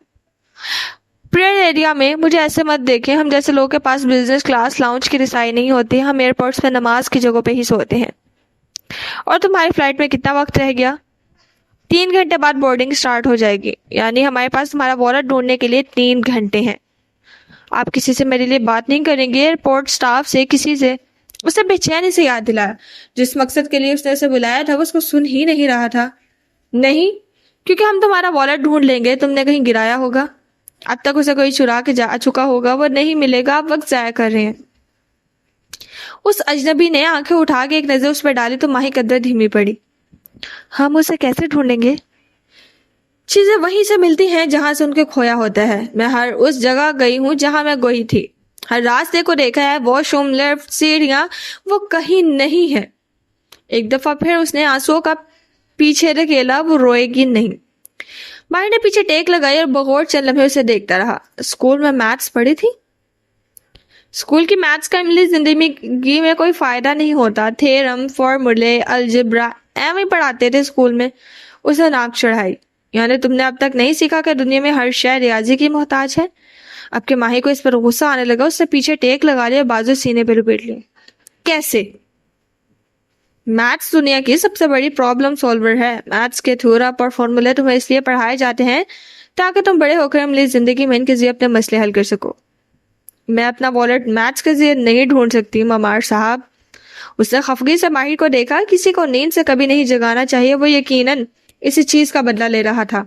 پریئر ایریا میں. مجھے ایسے مت دیکھیں, ہم جیسے لوگوں کے پاس بزنس کلاس لاؤنج کی رسائی نہیں ہوتی. ہم ایئرپورٹس میں نماز کی جگہوں پہ ہی سوتے ہیں. اور تمہاری فلائٹ میں کتنا وقت رہ گیا؟ 3 گھنٹے بعد بورڈنگ سٹارٹ ہو جائے گی, یعنی ہمارے پاس تمہارا والیٹ ڈھونڈنے کے لیے 3 گھنٹے ہیں. آپ کسی سے میرے لیے بات نہیں کریں گے؟ ایئرپورٹ سٹاف سے کسی سے؟ اسے بے چینی سے یاد دلایا. جس مقصد کے لیے اس نے اسے بلایا تھا وہ اس کو سن ہی نہیں رہا تھا. نہیں, کیونکہ ہم تمہارا والیٹ ڈھونڈ لیں گے. تم نے کہیں گرایا ہوگا, اب تک اسے کوئی چرا کے جا چکا ہوگا, وہ نہیں ملے گا. آپ وقت ضائع کر رہے ہیں. اس اجنبی نے آنکھیں اٹھا کے ایک نظر اس پہ ڈالی تو ماہی قدر دھیمی پڑی. ہم اسے کیسے ڈھونڈیں گے؟ چیزیں وہیں سے ملتی ہیں جہاں سے ان کے کھویا ہوتا ہے. میں ہر اس جگہ گئی ہوں جہاں میں گئی تھی, ہر راستے کو دیکھا ہے, واش روم, لیفٹ, سیڑھیاں, وہ کہیں نہیں ہے. ایک دفعہ پھر اس نے آنسو کا پیچھے دھکیلا. وہ روئے گی نہیں. ماہی نے پیچھے ٹیک لگائی اور بغور چند لمحے اسے دیکھتا رہا. اسکول میں میتھس پڑھی تھی؟ اسکول کی میتھس کا عملی زندگی میں کوئی فائدہ نہیں ہوتا. تھیرم, فارمولے, الجبرا ایویں ہی پڑھاتے تھے اسکول میں. اسے ناک چڑھائی. یعنی تم نے اب تک نہیں سیکھا کہ دنیا میں ہر شے ریاضی کی محتاج ہے؟ اب کے ماہی کو اس پر غصہ آنے لگا. اس سے پیچھے ٹیک لگا لیا, بازو سینے پہ لپیٹ لیا. کیسے؟ میتھس دنیا کی سب سے بڑی پرابلم سالور ہے. میتھس کے تھیورم اور فارمولے تمہیں اس لیے پڑھائے جاتے ہیں تاکہ تم بڑے ہو کر عملی زندگی میں ان کے ذریعے اپنے مسئلے حل کر سکو. میں اپنا والیٹ میتھس کے ذریعے نہیں ڈھونڈ سکتی ممار صاحب. اس نے خفگی سے ماہر کو دیکھا. کسی کو نیند سے کبھی نہیں جگانا چاہیے. وہ یقیناً اسی چیز کا بدلہ لے رہا تھا.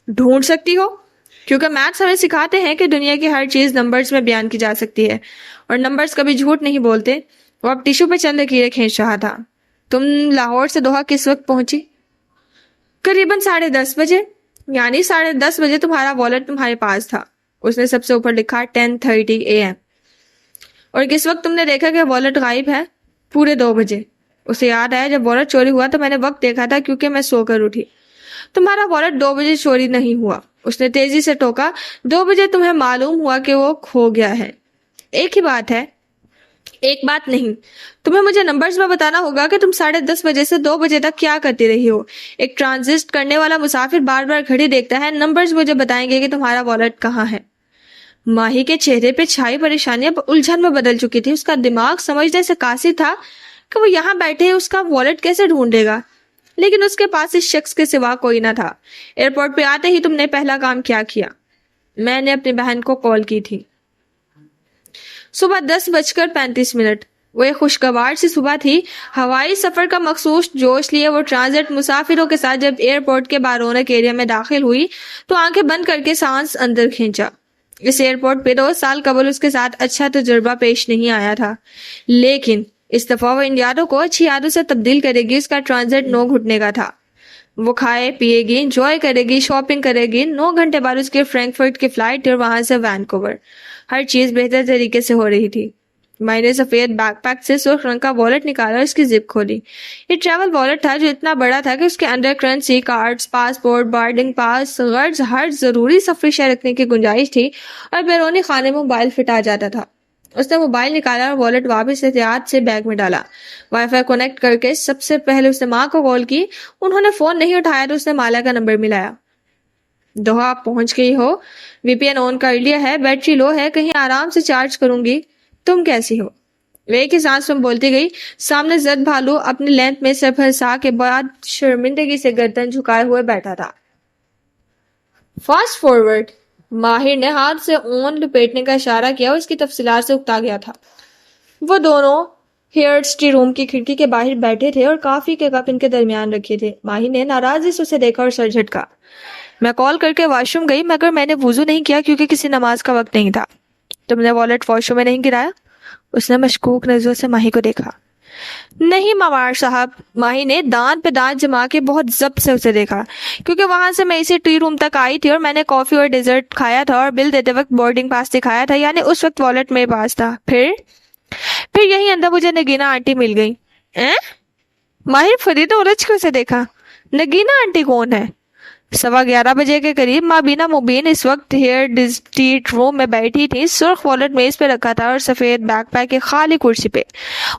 ڈھونڈ سکتی ہو کیونکہ میتھس ہمیں سکھاتے ہیں کہ دنیا کی ہر چیز نمبرز میں بیان کی جا سکتی ہے اور نمبرز کبھی جھوٹ نہیں بولتے. وہ اب ٹیشو پہ چند لکیریں کھینچ رہا تھا. تم لاہور سے دوحہ کس وقت پہنچی؟ قریباً 10:30 بجے. یعنی 10:30 بجے تمہارا والیٹ تمہارے پاس تھا. اس نے سب سے اوپر لکھا 10:30 AM. اور کس وقت تم نے دیکھا کہ والیٹ غائب ہے؟ پورے 2 بجے. اسے یاد آیا جب والیٹ چوری ہوا تو میں نے وقت دیکھا تھا کیونکہ میں سو کر اٹھی. تمہارا والیٹ 2 بجے چوری نہیں ہوا. اس نے تیزی سے ٹوکا. 2 بجے تمہیں معلوم ہوا کہ وہ کھو گیا ہے. ایک ہی بات ہے. ایک بات نہیں, تمہیں مجھے نمبرز میں بتانا ہوگا کہ تم 10:30 بجے سے 2 بجے تک کیا کرتی رہی ہو. ایک ٹرانزسٹ کرنے والا مسافر بار بار گھڑی دیکھتا ہے. نمبرز مجھے بتائیں گے کہ تمہارا والیٹ کہاں ہے. ماہی کے چہرے پہ چھائی پریشانی اب الجھن میں بدل چکی تھی. اس کا دماغ سمجھنے سے قاصر تھا کہ وہ یہاں بیٹھے اس کا والیٹ کیسے ڈھونڈے گا, لیکن اس کے پاس اس شخص کے سوا کوئی نہ تھا. ایئرپورٹ پہ آتے ہی تم نے پہلا کام کیا کیا؟ میں نے اپنی بہن کو کال کی تھی. صبح 10:35. وہ ایک خوشگوار سی صبح تھی. ہوائی سفر کا مخصوص جوش لیے وہ ٹرانزٹ مسافروں کے ساتھ جب ایئرپورٹ کے بارونق ایریا میں داخل ہوئی تو آنکھیں بند کر کے سانس اندر کھینچا. اس ایئرپورٹ پہ 2 سال قبل اس کے ساتھ اچھا تجربہ پیش نہیں آیا تھا, لیکن اس دفعہ وہ ان یادوں کو اچھی یادوں سے تبدیل کرے گی. اس کا ٹرانزٹ 9 گھٹنے کا تھا. وہ کھائے پیے گی, انجوائے کرے گی, شاپنگ کرے گی. 9 گھنٹے بعد اس کی فرینکفرٹ کی فلائٹ اور وہاں سے وینکوور. ہر چیز بہتر طریقے سے ہو رہی تھی. میں نے سفید بیک پیک سے سرخ رنگ کا والیٹ نکالا اور اس کی زپ کھولی. یہ ٹریول والیٹ تھا جو اتنا بڑا تھا کہ اس کے اندر کرنسی, کارڈز, پاسپورٹ, بارڈنگ پاس, غرض ہر ضروری سفری شے رکھنے کی گنجائش تھی اور بیرونی خانے میں موبائل فٹ آ جاتا تھا. اس نے موبائل نکالا اور والیٹ واپس احتیاط سے بیگ میں ڈالا. وائی فائی کنیکٹ کر کے سب سے پہلے اس نے ماں کو کال کی. انہوں نے فون نہیں اٹھایا تو اس نے مالا کا نمبر ملایا. دوحہ آپ پہنچ گئی ہو, وی پی این آن کر لیا ہے, بیٹری لو ہے, کہیں آرام سے چارج کروں گی. تم کیسی ہو؟ وہ ایک ہی سانس میں بولتی گئی. سامنے زد بھالو اپنی لینتھ میں سر پھنسا کے بعد شرمندگی سے گردن جھکائے ہوئے بیٹھا تھا. Fast forward. ماہر نے ہاتھ سے اون لپیٹنے کا اشارہ کیا اور اس کی تفصیلات سے اکتا گیا تھا. وہ دونوں ہیئر اسٹی روم کی کھڑکی کے باہر بیٹھے تھے اور کافی کے کپ ان کے درمیان رکھے تھے. ماہر نے ناراضی سے اسے دیکھا اور سر جھٹکا. میں کال کر کے واش روم گئی مگر میں نے وضو نہیں کیا کیونکہ کسی نماز کا وقت نہیں تھا. تم نے والیٹ واش روم میں نہیں گرایا؟ اس نے مشکوک نظروں سے ماہی کو دیکھا. نہیں ممار صاحب. ماہی نے دانت پہ دانت جما کے بہت ضبط سے اسے دیکھا. کیونکہ وہاں سے میں اسی ٹی روم تک آئی تھی اور میں نے کافی اور ڈیزرٹ کھایا تھا اور بل دیتے وقت بورڈنگ پاس دکھایا تھا، یعنی اس وقت والیٹ میرے پاس تھا. پھر یہیں اندر مجھے نگینا آنٹی مل گئی. ماہر فرید نے الجھ کے اسے دیکھا. نگینا آنٹی کون ہے؟ 11:15 بجے کے قریب مابینا مبین اس وقت ہیئر ڈسٹیٹ روم میں بیٹھی تھی. سرخ والیٹ میز پہ رکھا تھا اور سفید بیک پیک ایک خالی کرسی پہ.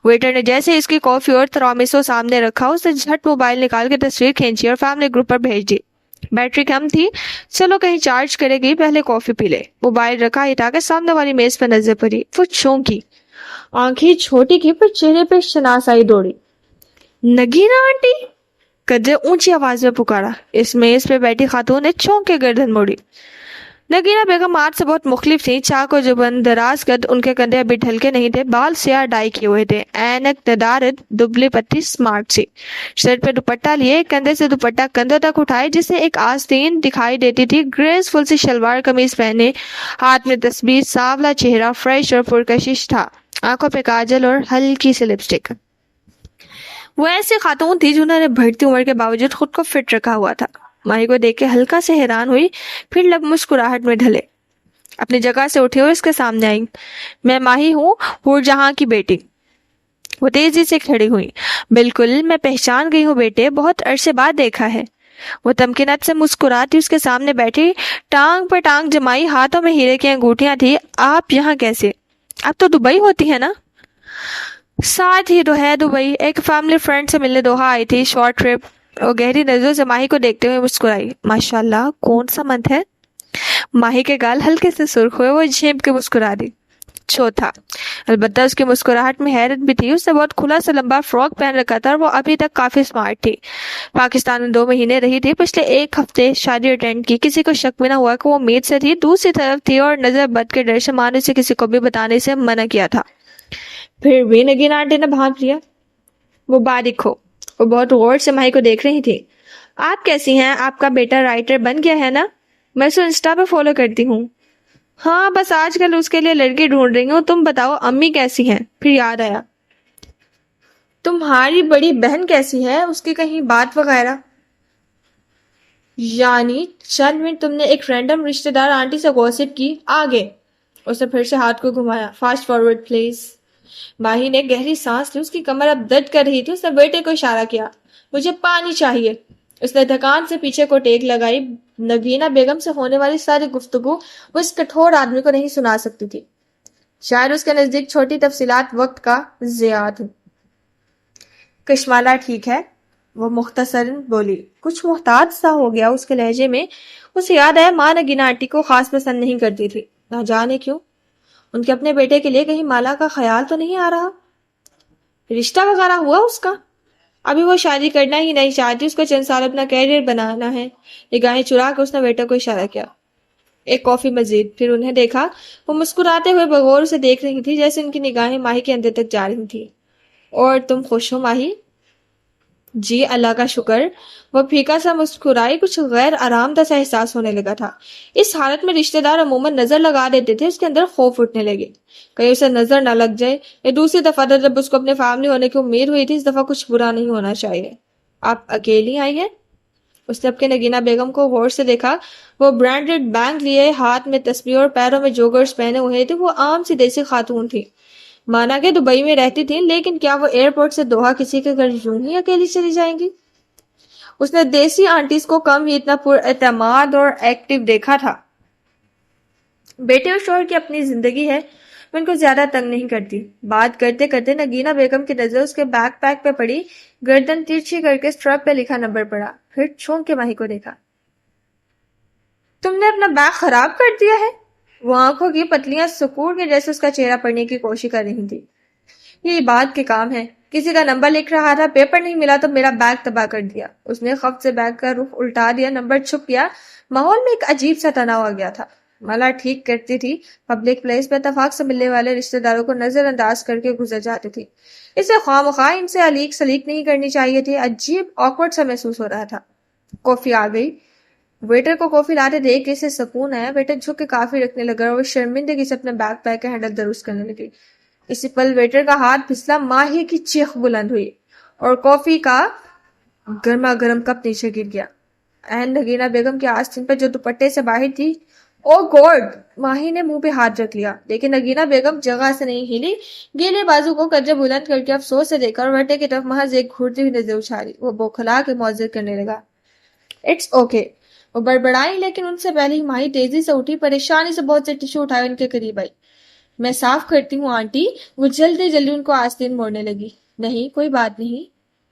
ویٹر نے جیسے اس کی کافی اور ترامیسو سامنے رکھا اس نے جھٹ موبائل نکال کے تصویر کھینچی اور فیملی گروپ پر بھیج دی. بیٹری کم تھی، چلو کہیں چارج کرے گی، پہلے کافی پی لے. موبائل رکھا ہٹا کے سامنے والی میز پہ نظر پڑی. وہ چونکی، آنکھیں چھوٹی کی پر چہرے پہ شناسائی دوڑی. نگینا آنٹی؟ قدرے اونچی آواز میں پکارا. اس میز پہ بیٹھی خاتون نے چونک کے گردن موڑی. نگینا بیگم آج سے بہت مختلف تھیں. چاک و جبن، دراز قد، ان کے کندھے ابھی ڈھلکے نہیں تھے، بال سیاہ ڈائی کیے ہوئے تھے، اینک ندارت، دبلی پتلی سمارٹ سی. سر پہ دوپٹہ لیے، کندھے سے دوپٹہ کندھوں تک اٹھائے جسے ایک آستین دکھائی دیتی تھی. گریس فل سی شلوار قمیض پہنے، ہاتھ میں تسبیح، سانولا چہرہ فریش اور پرکشش تھا، آنکھوں پہ کاجل اور ہلکی سی لپسٹک. وہ ایسی خاتون تھی جنہوں نے بڑھتی عمر کے باوجود خود کو فٹ رکھا ہوا تھا. ماہی کو دیکھ کے ہلکا سے حیران ہوئی، پھر لب مسکراہٹ میں ڈھلے. اپنی جگہ سے اٹھی اور اس کے سامنے آئی. میں ماہی ہوں، پور جہاں کی بیٹی. وہ تیزی سے کھڑی ہوئی. بالکل، میں پہچان گئی ہوں بیٹے، بہت عرصے بعد دیکھا ہے. وہ تمکنت سے مسکراتی اس کے سامنے بیٹھی، ٹانگ پر ٹانگ جمائی، ہاتھوں میں ہیرے کی انگوٹھیاں تھی. آپ یہاں کیسے؟ آپ تو دبئی ہوتی ہے نا؟ ساتھ ہی تو ہے دبئی، ایک فیملی فرینڈ سے ملنے دوحہ آئی تھی، شارٹ ٹرپ. وہ گہری نظروں سے ماہی کو دیکھتے ہوئے مسکرائی. ماشاءاللہ، کون سا منتھ ہے؟ ماہی کے گال ہلکے سے سرخ ہوئے. وہ جھیپ کے مسکرا دی. چوتھا. البتہ اس کی مسکراہٹ میں حیرت بھی تھی. اس نے بہت کھلا سا لمبا فراک پہن رکھا تھا اور وہ ابھی تک کافی سمارٹ تھی. پاکستان میں 2 مہینے رہی تھی، پچھلے 1 ہفتے شادی اٹینڈ کی. کسی کو شک بھی نہ ہوا کہ وہ امید سے تھی. دوسری طرف تھی اور نظر بد کے ڈر سے ماں نے اسے کسی کو بھی بتانے سے منع کیا تھا. پھر بھی نگینا آنٹی نے بھانپ لیا. وہ باریک ہو. وہ بہت غور سے ماہی کو دیکھ رہی تھی. آپ کیسی ہیں؟ آپ کا بیٹا رائٹر بن گیا ہے نا؟ میں اسے انسٹا پہ فالو کرتی ہوں. ہاں، بس آج کل اس کے لیے لڑکی ڈھونڈ رہی ہوں. تم بتاؤ امی کیسی ہیں؟ پھر یاد آیا، تمہاری بڑی بہن کیسی ہے؟ اس کی کہیں بات وغیرہ؟ یعنی چند منٹ تم نے ایک رینڈم رشتہ دار آنٹی سے گوسپ کی، آگے؟ اس نے پھر سے ہاتھ کو گھمایا. Fast forward please. ماہی نے گہری سانس لی. اس کی کمر اب درد کر رہی تھی. اس نے بیٹے کو اشارہ کیا. مجھے پانی چاہیے. اس نے دھکان سے پیچھے کو ٹیک لگائی. نگینا بیگم سے ہونے والی ساری گفتگو وہ اس کٹھور آدمی کو نہیں سنا سکتی تھی. شاید اس کے نزدیک چھوٹی تفصیلات وقت کا ضیاع تھی. کشمالہ ٹھیک ہے؟ وہ مختصراً بولی. کچھ محتاط سا ہو گیا اس کے لہجے میں. اسے یاد آیا ماں نگینا آنٹی کو خاص پسند نہیں کرتی تھی. نہ جانے کیوں. ان کے اپنے بیٹے کے لیے کہیں مالا کا خیال تو نہیں آ رہا؟ رشتہ وغیرہ ہوا اس کا؟ ابھی وہ شادی کرنا ہی نہیں چاہتی. اس کو چند سال اپنا کیریئر بنانا ہے. نگاہیں چرا کے اس نے بیٹا کو اشارہ کیا. ایک کافی مزید. پھر انہیں دیکھا. وہ مسکراتے ہوئے بغور اسے دیکھ رہی تھی جیسے ان کی نگاہیں ماہی کے اندر تک جا رہی تھی. اور تم خوش ہو ماہی؟ جی اللہ کا شکر. وہ پھیکا سا مسکرائی. کچھ غیر آرام دہ سا احساس ہونے لگا تھا. اس حالت میں رشتہ دار عموماً نظر لگا دیتے تھے. اس کے اندر خوف اٹھنے لگے کہیں اسے نظر نہ لگ جائے. یہ دوسری دفعہ تھا جب اس کو اپنے فیملی ہونے کی امید ہوئی تھی. اس دفعہ کچھ برا نہیں ہونا چاہیے. آپ اکیلی آئی ہیں؟ اس نے اپنے نگینا بیگم کو غور سے دیکھا. وہ برانڈڈ بینگ لیے، ہاتھ میں تسبیح اور پیروں میں جوگرز پہنے ہوئے تھے. وہ عام سی دیسی خاتون تھی. مانا کہ دبئی میں رہتی تھی، لیکن کیا وہ ایئرپورٹ سے دوحہ کسی کے گھر یوں ہی اکیلی چلی جائیں گی؟ اس نے دیسی آنٹیز کو کم ہی اتنا پر اعتماد اور ایکٹیو دیکھا تھا. بیٹے اور شوہر کی اپنی زندگی ہے، میں ان کو زیادہ تنگ نہیں کرتی. بات کرتے کرتے نگینا بیگم کی نظر اس کے بیک پیک پہ پڑی. گردن ترچھی کر کے اسٹرپ پہ لکھا نمبر پڑا. پھر چھونک کے ماہی کو دیکھا. تم نے اپنا بیگ خراب کر دیا ہے؟ وہ آنکھوں کی پتلیاں سکور کے جیسے اس کا چہرہ پڑھنے کی کوشش کر رہی تھی. یہی بات کے کام ہے. کسی کا نمبر لکھ رہا تھا، پیپر نہیں ملا تو میرا بیگ تباہ کر دیا. اس نے خفت سے بیگ کا رخ الٹا دیا، نمبر چھپ گیا. ماحول میں ایک عجیب سا تناؤ آ گیا تھا. ملا ٹھیک کرتی تھی، پبلک پلیس پہ اتفاق سے ملنے والے رشتہ داروں کو نظر انداز کر کے گزر جاتی تھی. اسے خواہ مخواہ ان سے علیق سلیق نہیں کرنی چاہیے تھی. عجیب آکورڈ سا محسوس ہو رہا تھا. کافی آ گئی. ویٹر کو کافی لاتے دیکھ کے اسے سکون آیا. ویٹر جھک کے کافی رکھنے لگا اور وہ شرمندگی سے اپنے بیگ پیک کا ہینڈل درست کرنے لگی. اسی پل ویٹر کا ہاتھ پھسلا، ماہی کی چیخ بلند ہوئی اور کافی کا گرما گرم کپ نیچے گر گیا. نگینہ بیگم کی آستین پر جو دوپٹے سے باہر تھی، او گوڈ! ماہی نے منہ پہ ہاتھ رکھ لیا، لیکن نگینہ بیگم جگہ سے نہیں ہلی. گیلے بازو کو کجے بلند کر کے افسوس سے دیکھا اور ویٹر کی طرف محض ایک گھورتی ہوئی نظر اچھالی. وہ بوکھلا کے معذرت کرنے لگا. It's okay. وہ بڑبڑائی، لیکن ان سے پہلے ہی ماہی تیزی سے اٹھی، پریشانی سے بہت سے ٹشو اٹھائے ان کے قریب آئی. میں صاف کرتی ہوں آنٹی. وہ جلدی جلدی ان کو آستین موڑنے لگی. نہیں کوئی بات نہیں.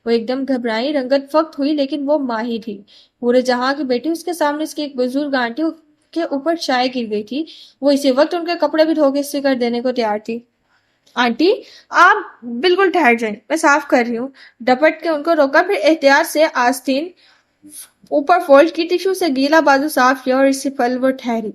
وہ ایک دم گھبرائی، رنگت فقط ہوئی، لیکن وہ ماہی تھی، پورے جہاں کی بیٹی. اس کے سامنے اس کی ایک بزرگ آنٹی کے اوپر چائے گر گئی تھی. وہ اسی وقت ان کے کپڑے بھی دھو کے استری کر دینے کو تیار تھی. آنٹی آپ بالکل ٹھہر جائیں، میں صاف کر رہی ہوں. ڈپٹ کے ان کو روکا، پھر احتیاط سے آستین اوپر فولڈ کی، ٹشو سے گیلا بازو صاف کیا اور اسی پل وہ ٹھہری.